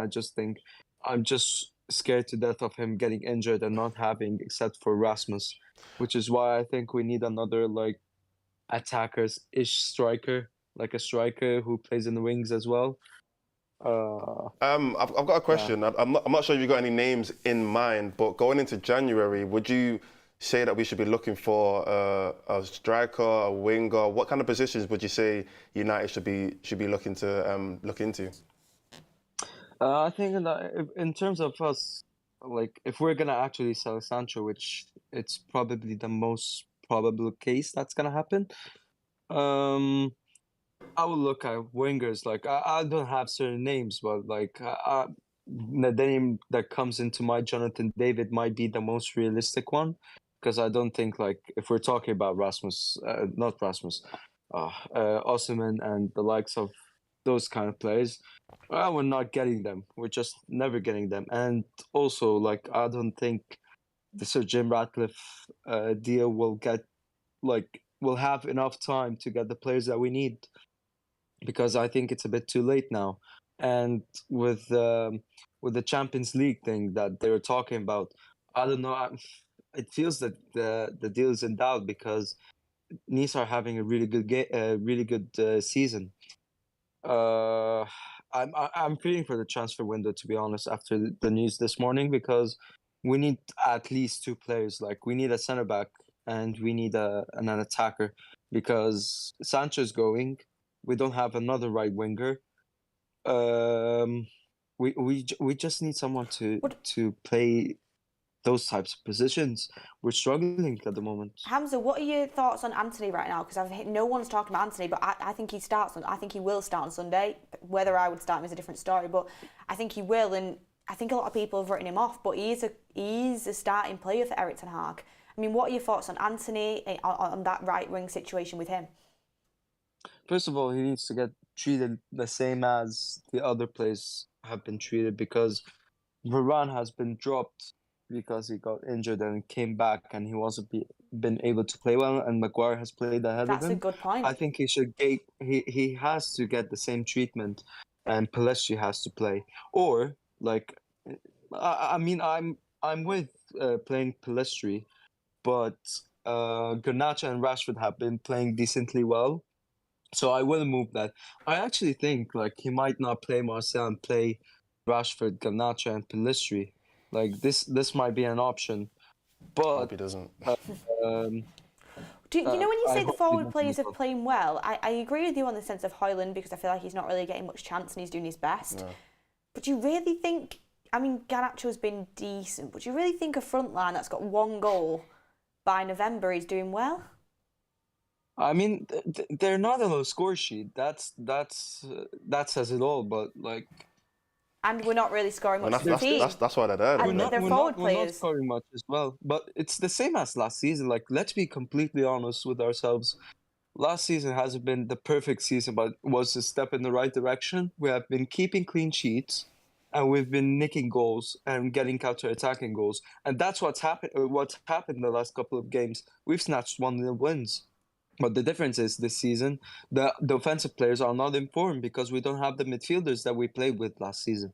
I'm just scared to death of him getting injured and not having, except for Rasmus, which is why I think we need another attackers-ish striker, like a striker who plays in the wings as well. I've got a question. Yeah. I'm not sure if you've got any names in mind, but going into January, would you say that we should be looking for a striker, a winger? What kind of positions would you say United should be looking to look into? I think in terms of us, if we're gonna actually sell Sancho, which it's probably the most probable case that's gonna happen, I will look at wingers. I don't have certain names, but the name that comes into my Jonathan David might be the most realistic one, because I don't think if we're talking about Osimhen and the likes of those kind of players, we're not getting them. We're just never getting them. And also, I don't think the Sir Jim Ratcliffe deal will have enough time to get the players that we need, because I think it's a bit too late now. And with the Champions League thing that they were talking about, I don't know. It feels that the deal is in doubt because Nice are having a really good season. Uh, I'm feeling for the transfer window, to be honest, after the news this morning, because we need at least two players. Like, we need a center back and we need an attacker, because Sancho's going. We don't have another right winger. We just need someone to play those types of positions. We're struggling at the moment. Hamza, what are your thoughts on Anthony right now? Because no one's talking about Anthony, but I think he starts. I think he will start on Sunday. Whether I would start him is a different story, but I think he will, and I think a lot of people have written him off. But he is a starting player for Erik Ten Hag. I mean, what are your thoughts on Anthony, on that right wing situation with him? First of all, he needs to get treated the same as the other players have been treated, because Varane has been dropped because he got injured and came back and he wasn't been able to play well, and Maguire has played ahead of him. That's a good point. I think he has to get the same treatment, and Pellistri has to play. Or, like, I mean, I'm with playing Pellistri, but Garnacho and Rashford have been playing decently well, so I will move that. I actually think, like, he might not play Martial and play Rashford, Garnacho, and Pellistri. Like, this might be an option, but Hope he doesn't. Do you know when you say the forward players are playing well? I agree with you on the sense of Højlund, because I feel like he's not really getting much chance and he's doing his best. Yeah. But do you really think? I mean, Garnacho's been decent, but do you really think a front line that's got one goal by November is doing well? I mean, they're not on a score sheet. That says it all. But, like, and we're not really scoring much. That's why they're there. And they're forward players. We're not scoring much as well. But it's the same as last season. Like, let's be completely honest with ourselves. Last season hasn't been the perfect season, but was a step in the right direction. We have been keeping clean sheets, and we've been nicking goals and getting counter-attacking goals. And that's what's happened. What's happened the last couple of games. We've snatched 1-0 wins. But the difference is this season, the offensive players are not informed because we don't have the midfielders that we played with last season.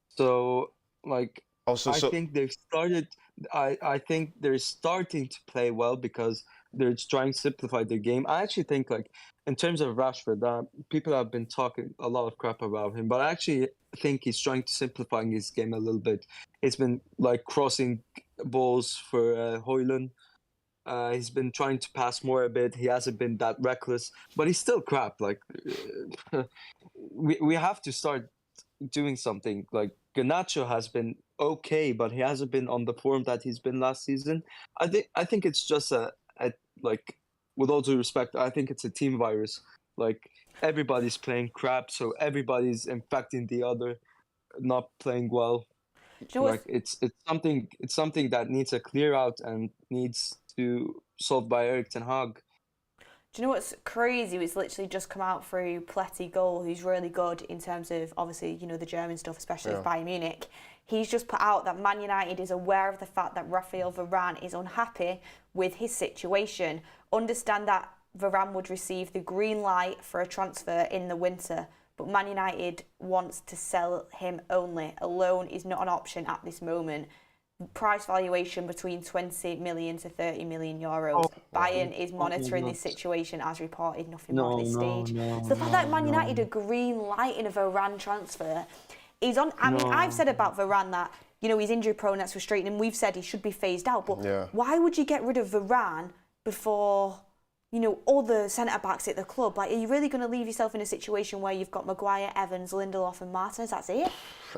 So, like, I think they've started. I think they're starting to play well because they're trying to simplify their game. I actually think, like, in terms of Rashford, people have been talking a lot of crap about him, but I actually think he's trying to simplify his game a little bit. He's been, like, crossing balls for Højlund. He's been trying to pass more a bit. He hasn't been that reckless, but he's still crap. Like, we have to start doing something. Like, Garnacho has been okay, but he hasn't been on the form that he's been last season. I think it's just like, with all due respect, I think it's a team virus. Like, everybody's playing crap, so everybody's infecting the other, not playing well. You know, like, it's something that needs a clear out and needs to solve by Erik Ten Hag. Do you know what's crazy? It's literally just come out through Pletty Goal, who's really good in terms of, obviously, you know, the German stuff, especially with Bayern Munich. He's just put out that Man United is aware of the fact that Raphael Varane is unhappy with his situation. Understand that Varane would receive the green light for a transfer in the winter, but Man United wants to sell him only. A loan is not an option at this moment. Price valuation between 20 million to 30 million euros. Bayern is monitoring this situation as reported, nothing more at this stage. So the fact that Man United a green light in a Varane transfer is on. I mean, I've said about Varane that, you know, he's injury prone, that's frustrating, and we've said he should be phased out. But why would you get rid of Varane before, you know, other centre-backs at the club? Like, are you really going to leave yourself in a situation where you've got Maguire, Evans, Lindelof and Martinez? That's it?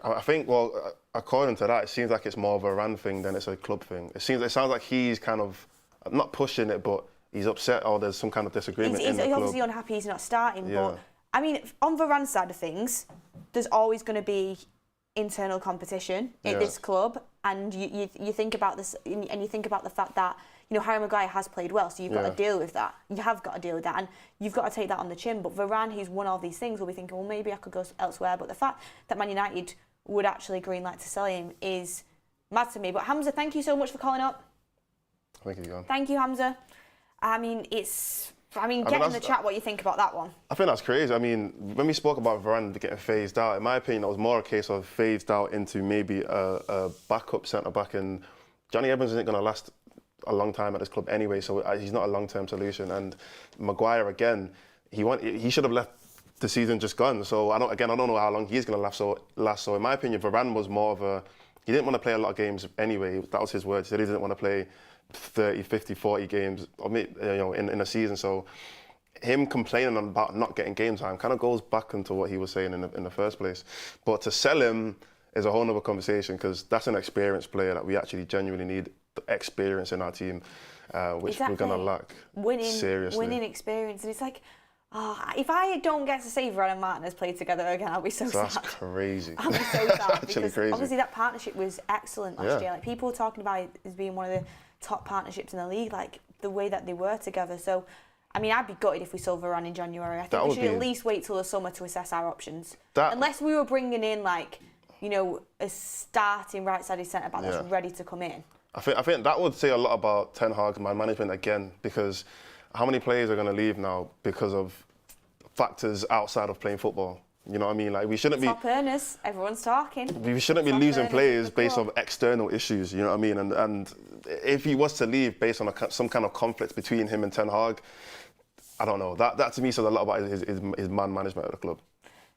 I think, well, according to that, it seems like it's more of a Varane thing than it's a club thing. It sounds like he's kind of, not pushing it, but he's upset or there's some kind of disagreement in the club. He's obviously unhappy he's not starting, but, I mean, on Varane's side of things, there's always going to be internal competition at this club, and you think about this, and you think about the fact that, you know, Harry Maguire has played well, so you've got to deal with that. You have got to deal with that, and you've got to take that on the chin. But Varane, who's won all these things, will be thinking, well, maybe I could go elsewhere. But the fact that Man United would actually green light to sell him is mad to me. But Hamza, thank you so much for calling up. Thank you, John. Thank you, Hamza. I mean, get in the chat what you think about that one. I think that's crazy. I mean, when we spoke about Varane getting phased out, in my opinion, it was more a case of phased out into maybe a backup centre-back, and Johnny Evans isn't going to last a long time at this club anyway, so he's not a long-term solution. And Maguire, again, he should have left the season just gone. So I don't know how long he's going to last. So in my opinion, Varane was more of a, he didn't want to play a lot of games anyway. That was his words. He said he didn't want to play 30, 50, 40 games, in a season. So him complaining about not getting game time kind of goes back into what he was saying in the first place. But to sell him is a whole other conversation, because that's an experienced player that we actually genuinely need experience in our team, which we're going to lack seriously. Winning experience. And it's like, if I don't get to see Varane and Martinez play together again, I'll be so sad. That's crazy. I'll be so sad. Because crazy. obviously that partnership was excellent last year. Like, people were talking about it as being one of the top partnerships in the league, like the way that they were together. So, I mean, I'd be gutted if we sold Varane in January. I think we should at least wait till the summer to assess our options. Unless we were bringing in, like, a starting right-sided centre-back that's ready to come in. I think that would say a lot about Ten Hag, man management again, because how many players are going to leave now because of factors outside of playing football? You know what I mean? Like, we shouldn't be top earners. Everyone's talking. We shouldn't be losing players based on external issues. You know what I mean? And if he was to leave based on some kind of conflict between him and Ten Hag, I don't know. That to me says a lot about his man management of the club.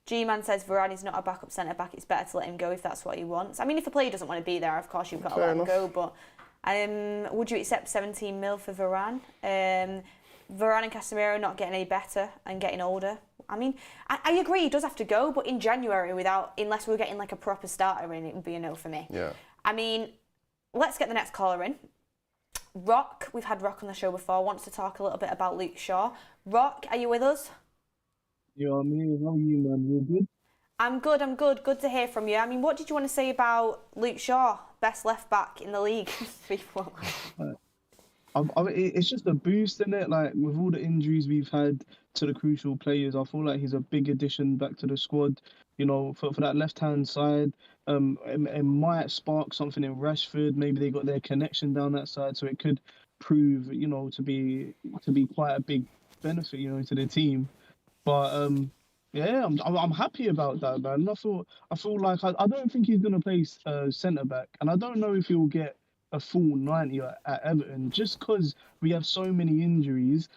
G-Man says Varane is not a backup centre-back. It's better to let him go if that's what he wants. I mean, if a player doesn't want to be there, of course you've got to let him go. But would you accept 17 mil for Varane? Varane and Casemiro not getting any better and getting older. I mean, I agree he does have to go, but in January, unless we were getting like a proper starter in, it would be a no for me. Yeah. I mean, let's get the next caller in. Rock, we've had Rock on the show before, wants to talk a little bit about Luke Shaw. Rock, are you with us? Yeah, I'm here. How are you, man? You good? I'm good. Good to hear from you. I mean, what did you want to say about Luke Shaw, best left back in the league? It's just a boost, isn't it? Like, with all the injuries we've had to the crucial players, I feel like he's a big addition back to the squad. For that left-hand side, it might spark something in Rashford. Maybe they got their connection down that side, so it could prove, to be quite a big benefit, to the team. But I'm happy about that, man. I feel like I don't think he's gonna play centre back, and I don't know if he'll get a full 90 at Everton, just because we have so many injuries.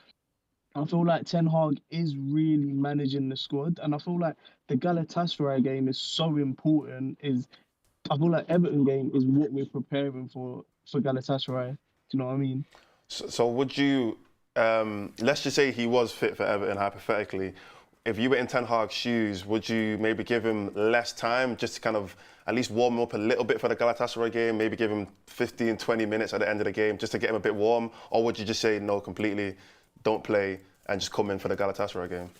I feel like Ten Hag is really managing the squad, and I feel like the Galatasaray game is so important. I feel like Everton game is what we're preparing for Galatasaray. Do you know what I mean? So would you? Let's just say he was fit for Everton, hypothetically. If you were in Ten Hag's shoes, would you maybe give him less time just to kind of at least warm him up a little bit for the Galatasaray game? Maybe give him 15, 20 minutes at the end of the game just to get him a bit warm? Or would you just say, no, completely, don't play and just come in for the Galatasaray game?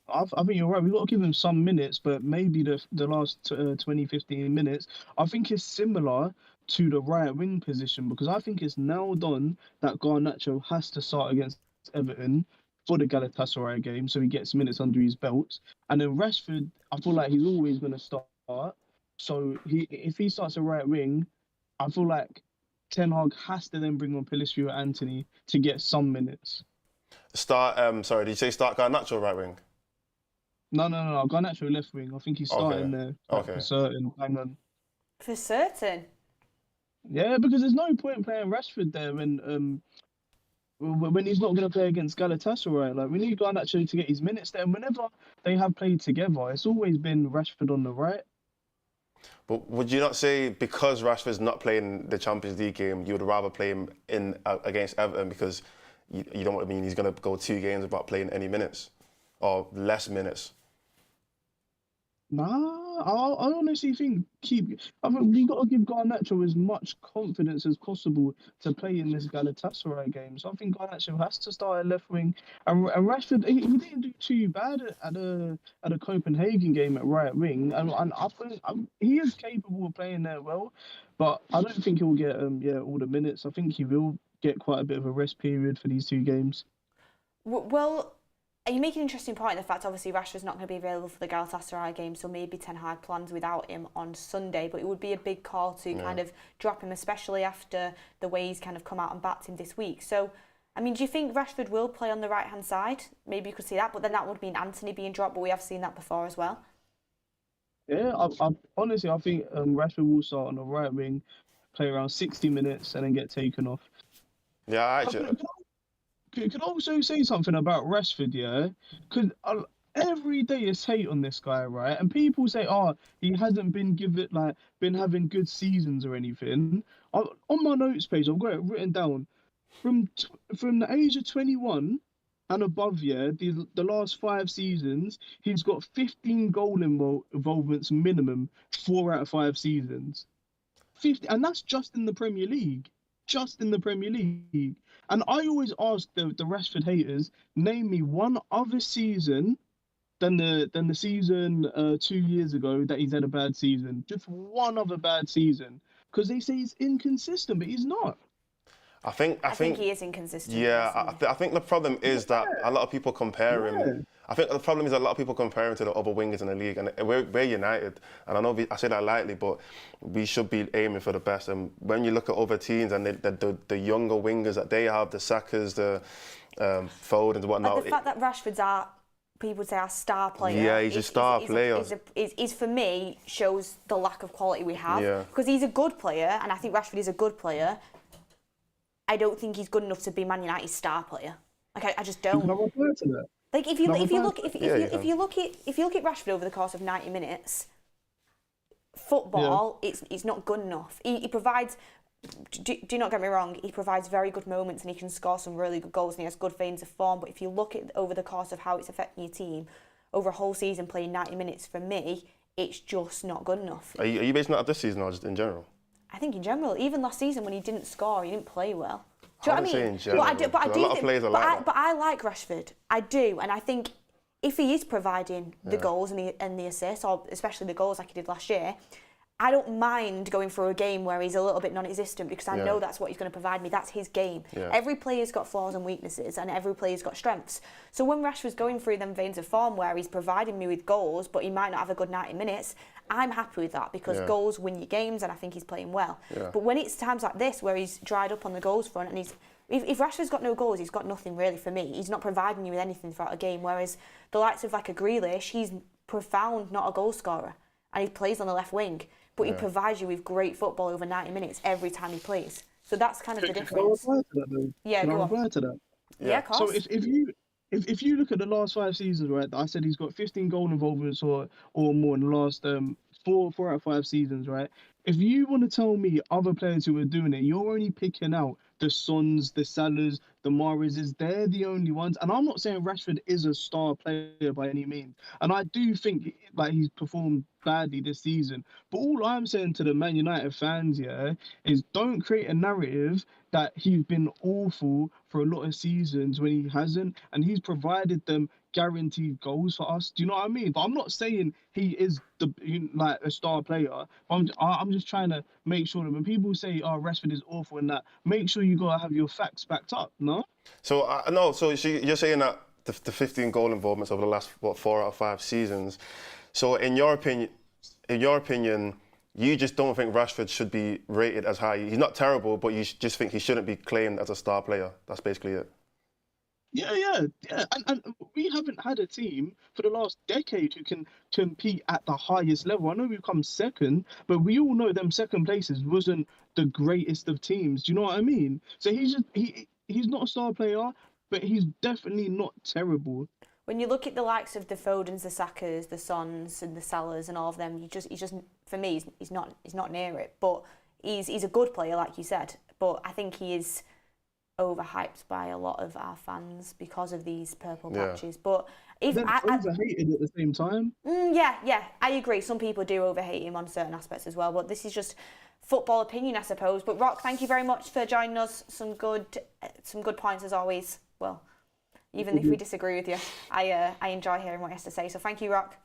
I think you're right. We've got to give him some minutes, but maybe the last 20, 15 minutes, I think it's similar to the right wing position, because I think it's nailed on that Garnacho has to start against Everton for the Galatasaray game, so he gets minutes under his belt. And then Rashford, I feel like he's always going to start. So if he starts a right wing, I feel like Ten Hag has to then bring on Pellistri or Anthony to get some minutes. Sorry, did you say start Garnacho right wing? No. Garnacho left wing. I think he's starting there. For certain. Hang on. For certain? Yeah, because there's no point playing Rashford there when he's not going to play against Galatasaray. Like, we need Garnacho to get his minutes there. And whenever they have played together, it's always been Rashford on the right. But would you not say because Rashford's not playing the Champions League game, you would rather play him against Everton because you don't want to mean he's going to go 2 games without playing any minutes or less minutes? Nah, I honestly think we got to give Garnacho as much confidence as possible to play in this Galatasaray game. So I think Garnacho has to start at left wing, and Rashford he didn't do too bad at the Copenhagen game at right wing, and I think he is capable of playing there well, but I don't think he'll get all the minutes. I think he will get quite a bit of a rest period for these 2 games. Well, you make an interesting point in the fact, obviously, Rashford's not going to be available for the Galatasaray game, so maybe Ten Hag plans without him on Sunday, but it would be a big call to kind of drop him, especially after the way he's kind of come out and backed him this week. So, I mean, do you think Rashford will play on the right-hand side? Maybe you could see that, but then that would mean Anthony being dropped, but we have seen that before as well. Yeah, honestly, I think Rashford will start on the right wing. play around 60 minutes, and then get taken off. Yeah, actually. Could also say something about Rashford, yeah? Because every day is hate on this guy, right? And people say, oh, he hasn't been having good seasons or anything. On my notes page, I've got it written down. From the age of 21 and above, yeah, the last 5 seasons, he's got 15 goal involvements minimum, 4 out of 5 seasons. 50, and that's just in the Premier League. Just in the Premier League. And I always ask the Rashford haters, name me one other season than the season 2 years ago that he's had a bad season. Just one other bad season. Because they say he's inconsistent, but he's not. I think he is inconsistent. Yeah, I think the problem is that a lot of people compare him. I think the problem is a lot of people compare him to the other wingers in the league, and we're United, and I know I say that lightly, but we should be aiming for the best. And when you look at other teams and the younger wingers that they have, the Sakas, the Fodens and whatnot. But the fact that Rashford's people would say our star player. Yeah, he's a star player. Is for me shows the lack of quality we have. Yeah. Because he's a good player, and I think Rashford is a good player. I don't think he's good enough to be Man United's star player. Like I just don't. Can I reply to that? Like if you look at Rashford over the course of 90 minutes, football it's not good enough. He provides. Do not get me wrong. He provides very good moments and he can score some really good goals and he has good veins of form. But if you look at over the course of how it's affecting your team over a whole season, playing 90 minutes, for me, it's just not good enough. Are you basing that on this season or just in general? I think in general, even last season when he didn't score, he didn't play well. Do you know what I mean? In general, but I like Rashford. I do, and I think if he is providing the goals and the assists, or especially the goals like he did last year, I don't mind going through a game where he's a little bit non-existent because I know that's what he's going to provide me. That's his game. Yeah. Every player's got flaws and weaknesses, and every player's got strengths. So when Rashford's going through them veins of form where he's providing me with goals, but he might not have a good 90 minutes, I'm happy with that because goals win you games, and I think he's playing well. Yeah. But when it's times like this where he's dried up on the goals front, and if Rashford's got no goals, he's got nothing really for me. He's not providing you with anything throughout a game. Whereas the likes of like a Grealish, he's profound, not a goal scorer, and he plays on the left wing. But he provides you with great football over 90 minutes every time he plays. So that's kind of the difference. Can I reply to that, though? Yeah, Can go I reply on. to that? Yeah, of course. So if you look at the last 5 seasons, right, I said he's got 15 goal involvements or more in the last 4 out of 5 seasons, right? If you want to tell me other players who are doing it, you're only picking out the Sons, the Salahs, the Mahrezes. They're the only ones. And I'm not saying Rashford is a star player by any means. And I do think like he's performed badly this season. But all I'm saying to the Man United fans, is don't create a narrative that he's been awful for a lot of seasons when he hasn't. And he's provided them guaranteed goals for us. Do you know what I mean? But I'm not saying he is like a star player. I'm just trying to make sure that when people say, "Oh, Rashford is awful," and that, make sure you gotta have your facts backed up. No. So no. So you're saying that the 15 goal involvements over the last 4 out of 5 seasons. So in your opinion, you just don't think Rashford should be rated as high. He's not terrible, but you just think he shouldn't be claimed as a star player. That's basically it. Yeah. And we haven't had a team for the last decade who can compete at the highest level. I know we've come second, but we all know them second places wasn't the greatest of teams. Do you know what I mean? So he's not a star player, but he's definitely not terrible. When you look at the likes of the Fodens, the Sakas, the Sons, and the Salahs, and all of them, he's just for me, he's not near it. But he's a good player, like you said. But I think he is overhyped by a lot of our fans because of these purple patches. But if I overhated at the same time. Yeah, I agree. Some people do overhate him on certain aspects as well. But this is just football opinion, I suppose. But Rock, thank you very much for joining us. Some good points as always. Well, even if we disagree with you, I enjoy hearing what he has to say. So thank you, Rock.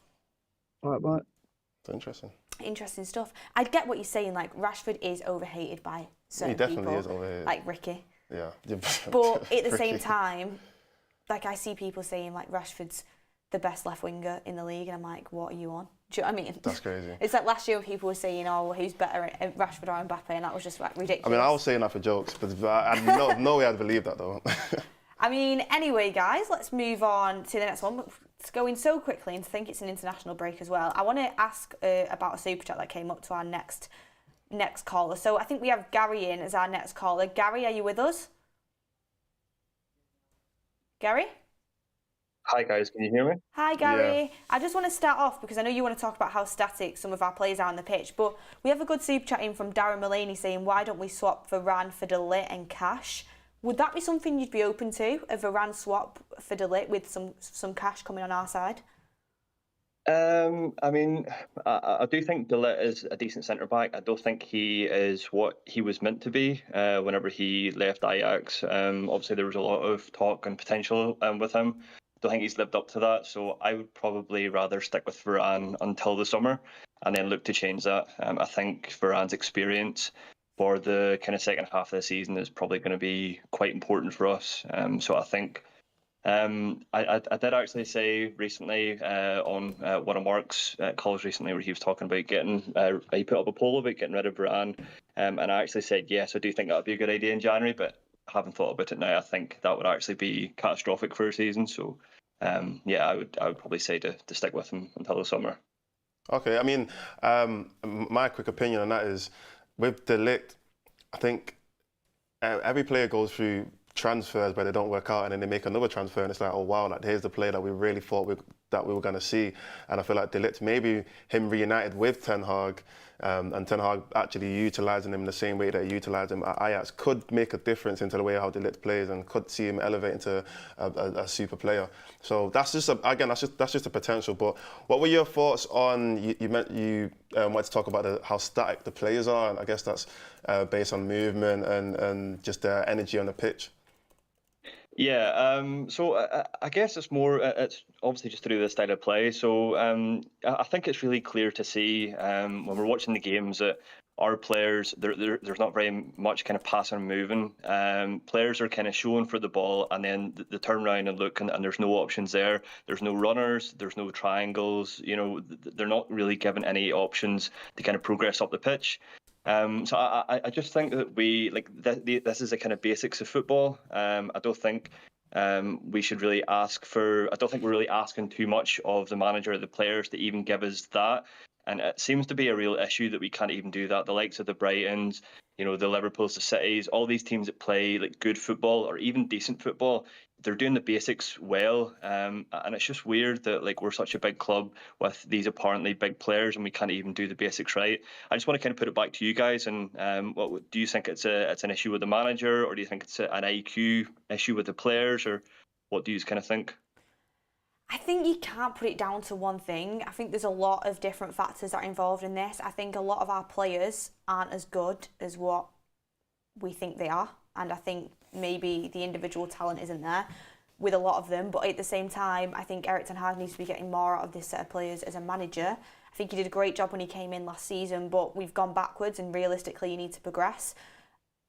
All right, bye. It's interesting. Interesting stuff. I get what you're saying. Like Rashford is overhated by certain people. He definitely is overhated. Like Ricky. Yeah. But at the same time, like I see people saying like Rashford's the best left winger in the league, and I'm like, what are you on? Do you know what I mean? That's crazy. It's like last year when people were saying, oh, well, who's better, Rashford or Mbappe, and that was just like ridiculous. I mean, I was saying that for jokes, but no way I'd believe that though. I mean, anyway, guys, let's move on to the next one. It's going so quickly, and I think it's an international break as well. I want to ask about a super chat that came up to our next next caller. So I think we have Gary in as our next caller. Gary, are you with us? Gary? Hi guys, can you hear me? Hi Gary. Yeah. I just want to start off because I know you want to talk about how static some of our players are on the pitch, but we have a good super chat in from Darren Mullaney saying, why don't we swap Varane for De Ligt and cash? Would that be something you'd be open to, a Varane swap for De Ligt with some cash coming on our side? I mean, I do think De Ligt is a decent centre back. I don't think he is what he was meant to be whenever he left Ajax. Obviously, there was a lot of talk and potential with him. Don't think he's lived up to that. So I would probably rather stick with Varane until the summer and then look to change that. I think Varane's experience for the kind of second half of the season is probably going to be quite important for us. So I think. I did actually say recently on one of Mark's calls recently where he was talking about he put up a poll about getting rid of Varane, and I actually said yes, I do think that would be a good idea in January, but having thought about it now, I think that would actually be catastrophic for a season. So yeah, I would probably say to stick with him until the summer. Okay, I mean, my quick opinion on that is with De Ligt, I think every player goes through transfers where they don't work out and then they make another transfer and it's like, oh wow, like here's the player that we really thought that we were going to see. And I feel like De Ligt, maybe him reunited with Ten Hag and Ten Hag actually utilising him the same way that he utilised him at Ajax could make a difference into the way how De Ligt plays and could see him elevate into a super player. So that's just that's just a potential. But what were your thoughts on you wanted to talk about how static the players are, and I guess that's based on movement and just their energy on the pitch. Yeah, so I guess it's it's obviously just to do with the style of play. So I think it's really clear to see when we're watching the games that our players, there's not very much kind of passing and moving. Players are kind of showing for the ball and then they turn around and look and there's no options there. There's no runners, there's no triangles, they're not really given any options to kind of progress up the pitch. So I just think that this is the kind of basics of football. I don't think we should really I don't think we're really asking too much of the manager or the players to even give us that. And it seems to be a real issue that we can't even do that. The likes of the Brightons, the Liverpools, the Cities, all these teams that play like good football or even decent football, they're doing the basics well. And it's just weird that we're such a big club with these apparently big players and we can't even do the basics right. I just want to kind of put it back to you guys. And what do you think it's an issue with the manager, or do you think it's an IQ issue with the players, or what do you kind of think? I think you can't put it down to one thing. I think there's a lot of different factors that are involved in this. I think a lot of our players aren't as good as what we think they are. And I think maybe the individual talent isn't there with a lot of them. But at the same time, I think Erik Ten Hag needs to be getting more out of this set of players as a manager. I think he did a great job when he came in last season, but we've gone backwards and realistically you need to progress.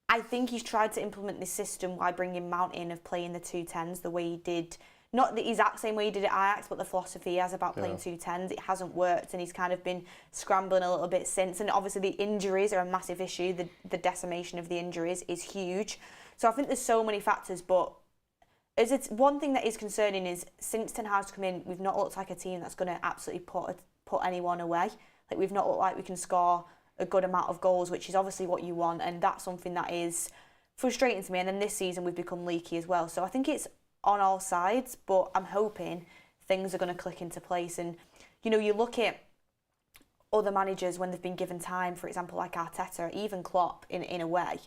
I think he's tried to implement this system by bringing Mount in of playing the 2-10s the way he did. Not the exact same way he did at Ajax, but the philosophy he has about playing 2-10s, it hasn't worked and he's kind of been scrambling a little bit since. And obviously the injuries are a massive issue. The decimation of the injuries is huge. So I think there's so many factors, but one thing that is concerning is since Ten Hag's come in, we've not looked like a team that's going to absolutely put anyone away. We've not looked like we can score a good amount of goals, which is obviously what you want. And that's something that is frustrating to me. And then this season we've become leaky as well. So I think it's on all sides, but I'm hoping things are going to click into place. And you look at other managers when they've been given time, for example, like Arteta, even Klopp in a way,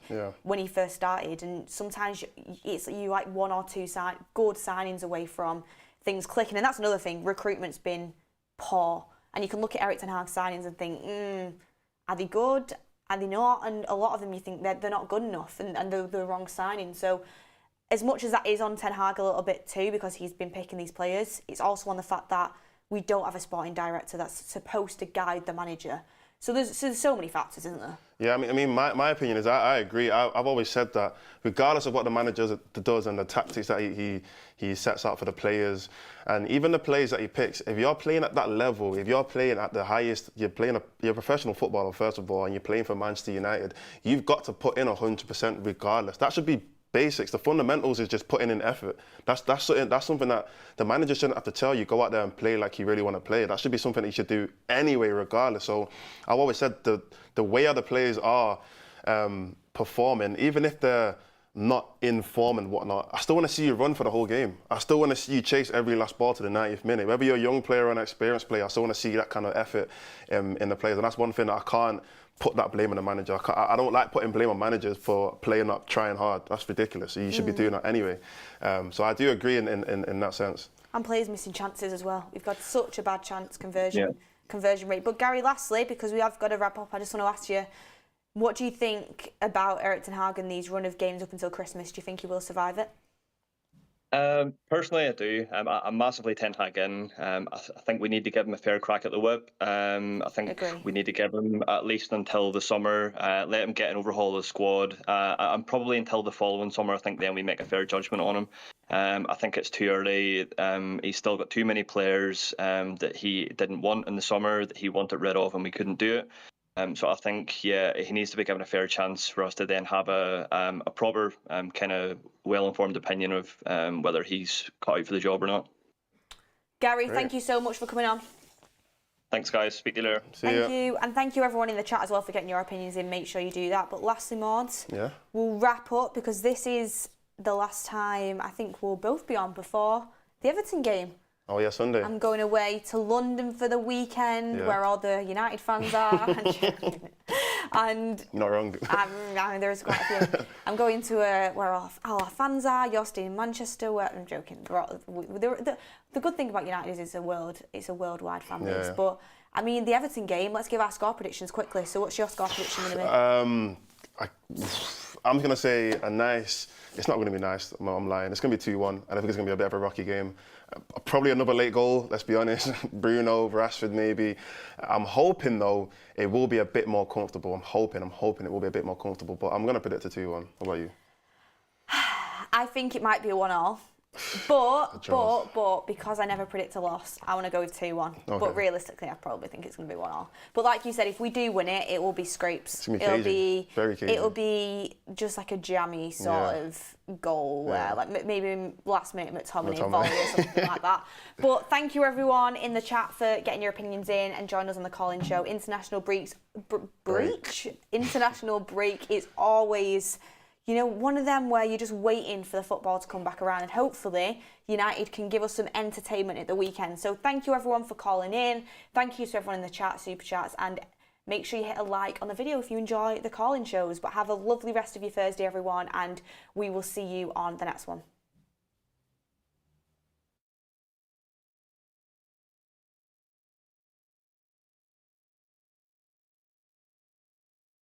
when he first started, and sometimes it's you like one or two good signings away from things clicking. And that's another thing, recruitment's been poor, and you can look at Erik Ten Hag signings and think, are they good? Are they not? And a lot of them you think they're not good enough and they're the wrong signing. So as much as that is on Ten Hag a little bit too, because he's been picking these players, it's also on the fact that we don't have a sporting director that's supposed to guide the manager. So there's so many factors, isn't there? Yeah, I mean, my opinion is I agree. I've always said that regardless of what the manager does and the tactics that he sets out for the players, and even the players that he picks, if you're playing at that level, if you're playing at the highest, you're a professional footballer first of all, and you're playing for Manchester United, you've got to put in 100% regardless. That should be basics. The fundamentals is just putting in effort. That's something that the manager shouldn't have to tell you, go out there and play like you really want to play. That should be something that you should do anyway, regardless. So I've always said the way other players are performing, even if they're not in form and whatnot, I still want to see you run for the whole game. I still want to see you chase every last ball to the 90th minute. Whether you're a young player or an experienced player, I still want to see that kind of effort in the players. And that's one thing that I can't put that blame on the manager. I don't like putting blame on managers for playing up, trying hard. That's ridiculous. You should be doing that anyway. So I do agree in that sense. And players missing chances as well. We've got such a bad chance conversion rate. But Gary, lastly, because we have got to wrap up, I just want to ask you, what do you think about Erik Ten Hag and these run of games up until Christmas? Do you think he will survive it? Personally, I do. I'm massively Ten Hag in. I think we need to give him a fair crack at the whip. I think we need to give him at least until the summer. Let him get an overhaul of the squad. And probably until the following summer, I think then we make a fair judgment on him. I think it's too early. He's still got too many players that he didn't want in the summer, that he wanted rid of, and we couldn't do it. So I think, he needs to be given a fair chance for us to then have a proper kind of well-informed opinion of whether he's cut out for the job or not. Gary, thank you so much for coming on. Thanks, guys. Speak to you later. Thank you. And thank you, everyone in the chat as well, for getting your opinions in. Make sure you do that. But lastly, Mordz, we'll wrap up because this is the last time I think we'll both be on before the Everton game. Oh yeah, Sunday. I'm going away to London for the weekend, where all the United fans are. And you're not wrong. I mean, there's quite a few. I'm going to where all our fans are. You're staying in Manchester. I'm joking. The good thing about United is it's a worldwide fan base. Yeah. But I mean, the Everton game. Let's give our score predictions quickly. So, what's your score prediction going to be? I'm going to say a nice. It's not going to be nice. I'm lying. It's going to be 2-1. I think it's going to be a bit of a rocky game. Probably another late goal, let's be honest. Bruno, Rashford maybe. I'm hoping, though, it will be a bit more comfortable. I'm hoping it will be a bit more comfortable. But I'm going to predict a 2-1. What about you? I think it might be a 1-1. But because I never predict a loss, I want to go with 2-1. Okay. But realistically, I probably think it's going to be 1-1. But like you said, if we do win it, it will be scrapes. It'll be very cagey. It'll be just like a jammy sort of goal, where like maybe last minute McTominay volley or something like that. But thank you everyone in the chat for getting your opinions in and joining us on the call-in show. International break is always, you know, one of them where you're just waiting for the football to come back around, and hopefully United can give us some entertainment at the weekend. So thank you everyone for calling in. Thank you to everyone in the chat, super chats, and make sure you hit a like on the video if you enjoy the call-in shows. But have a lovely rest of your Thursday, everyone, and we will see you on the next one.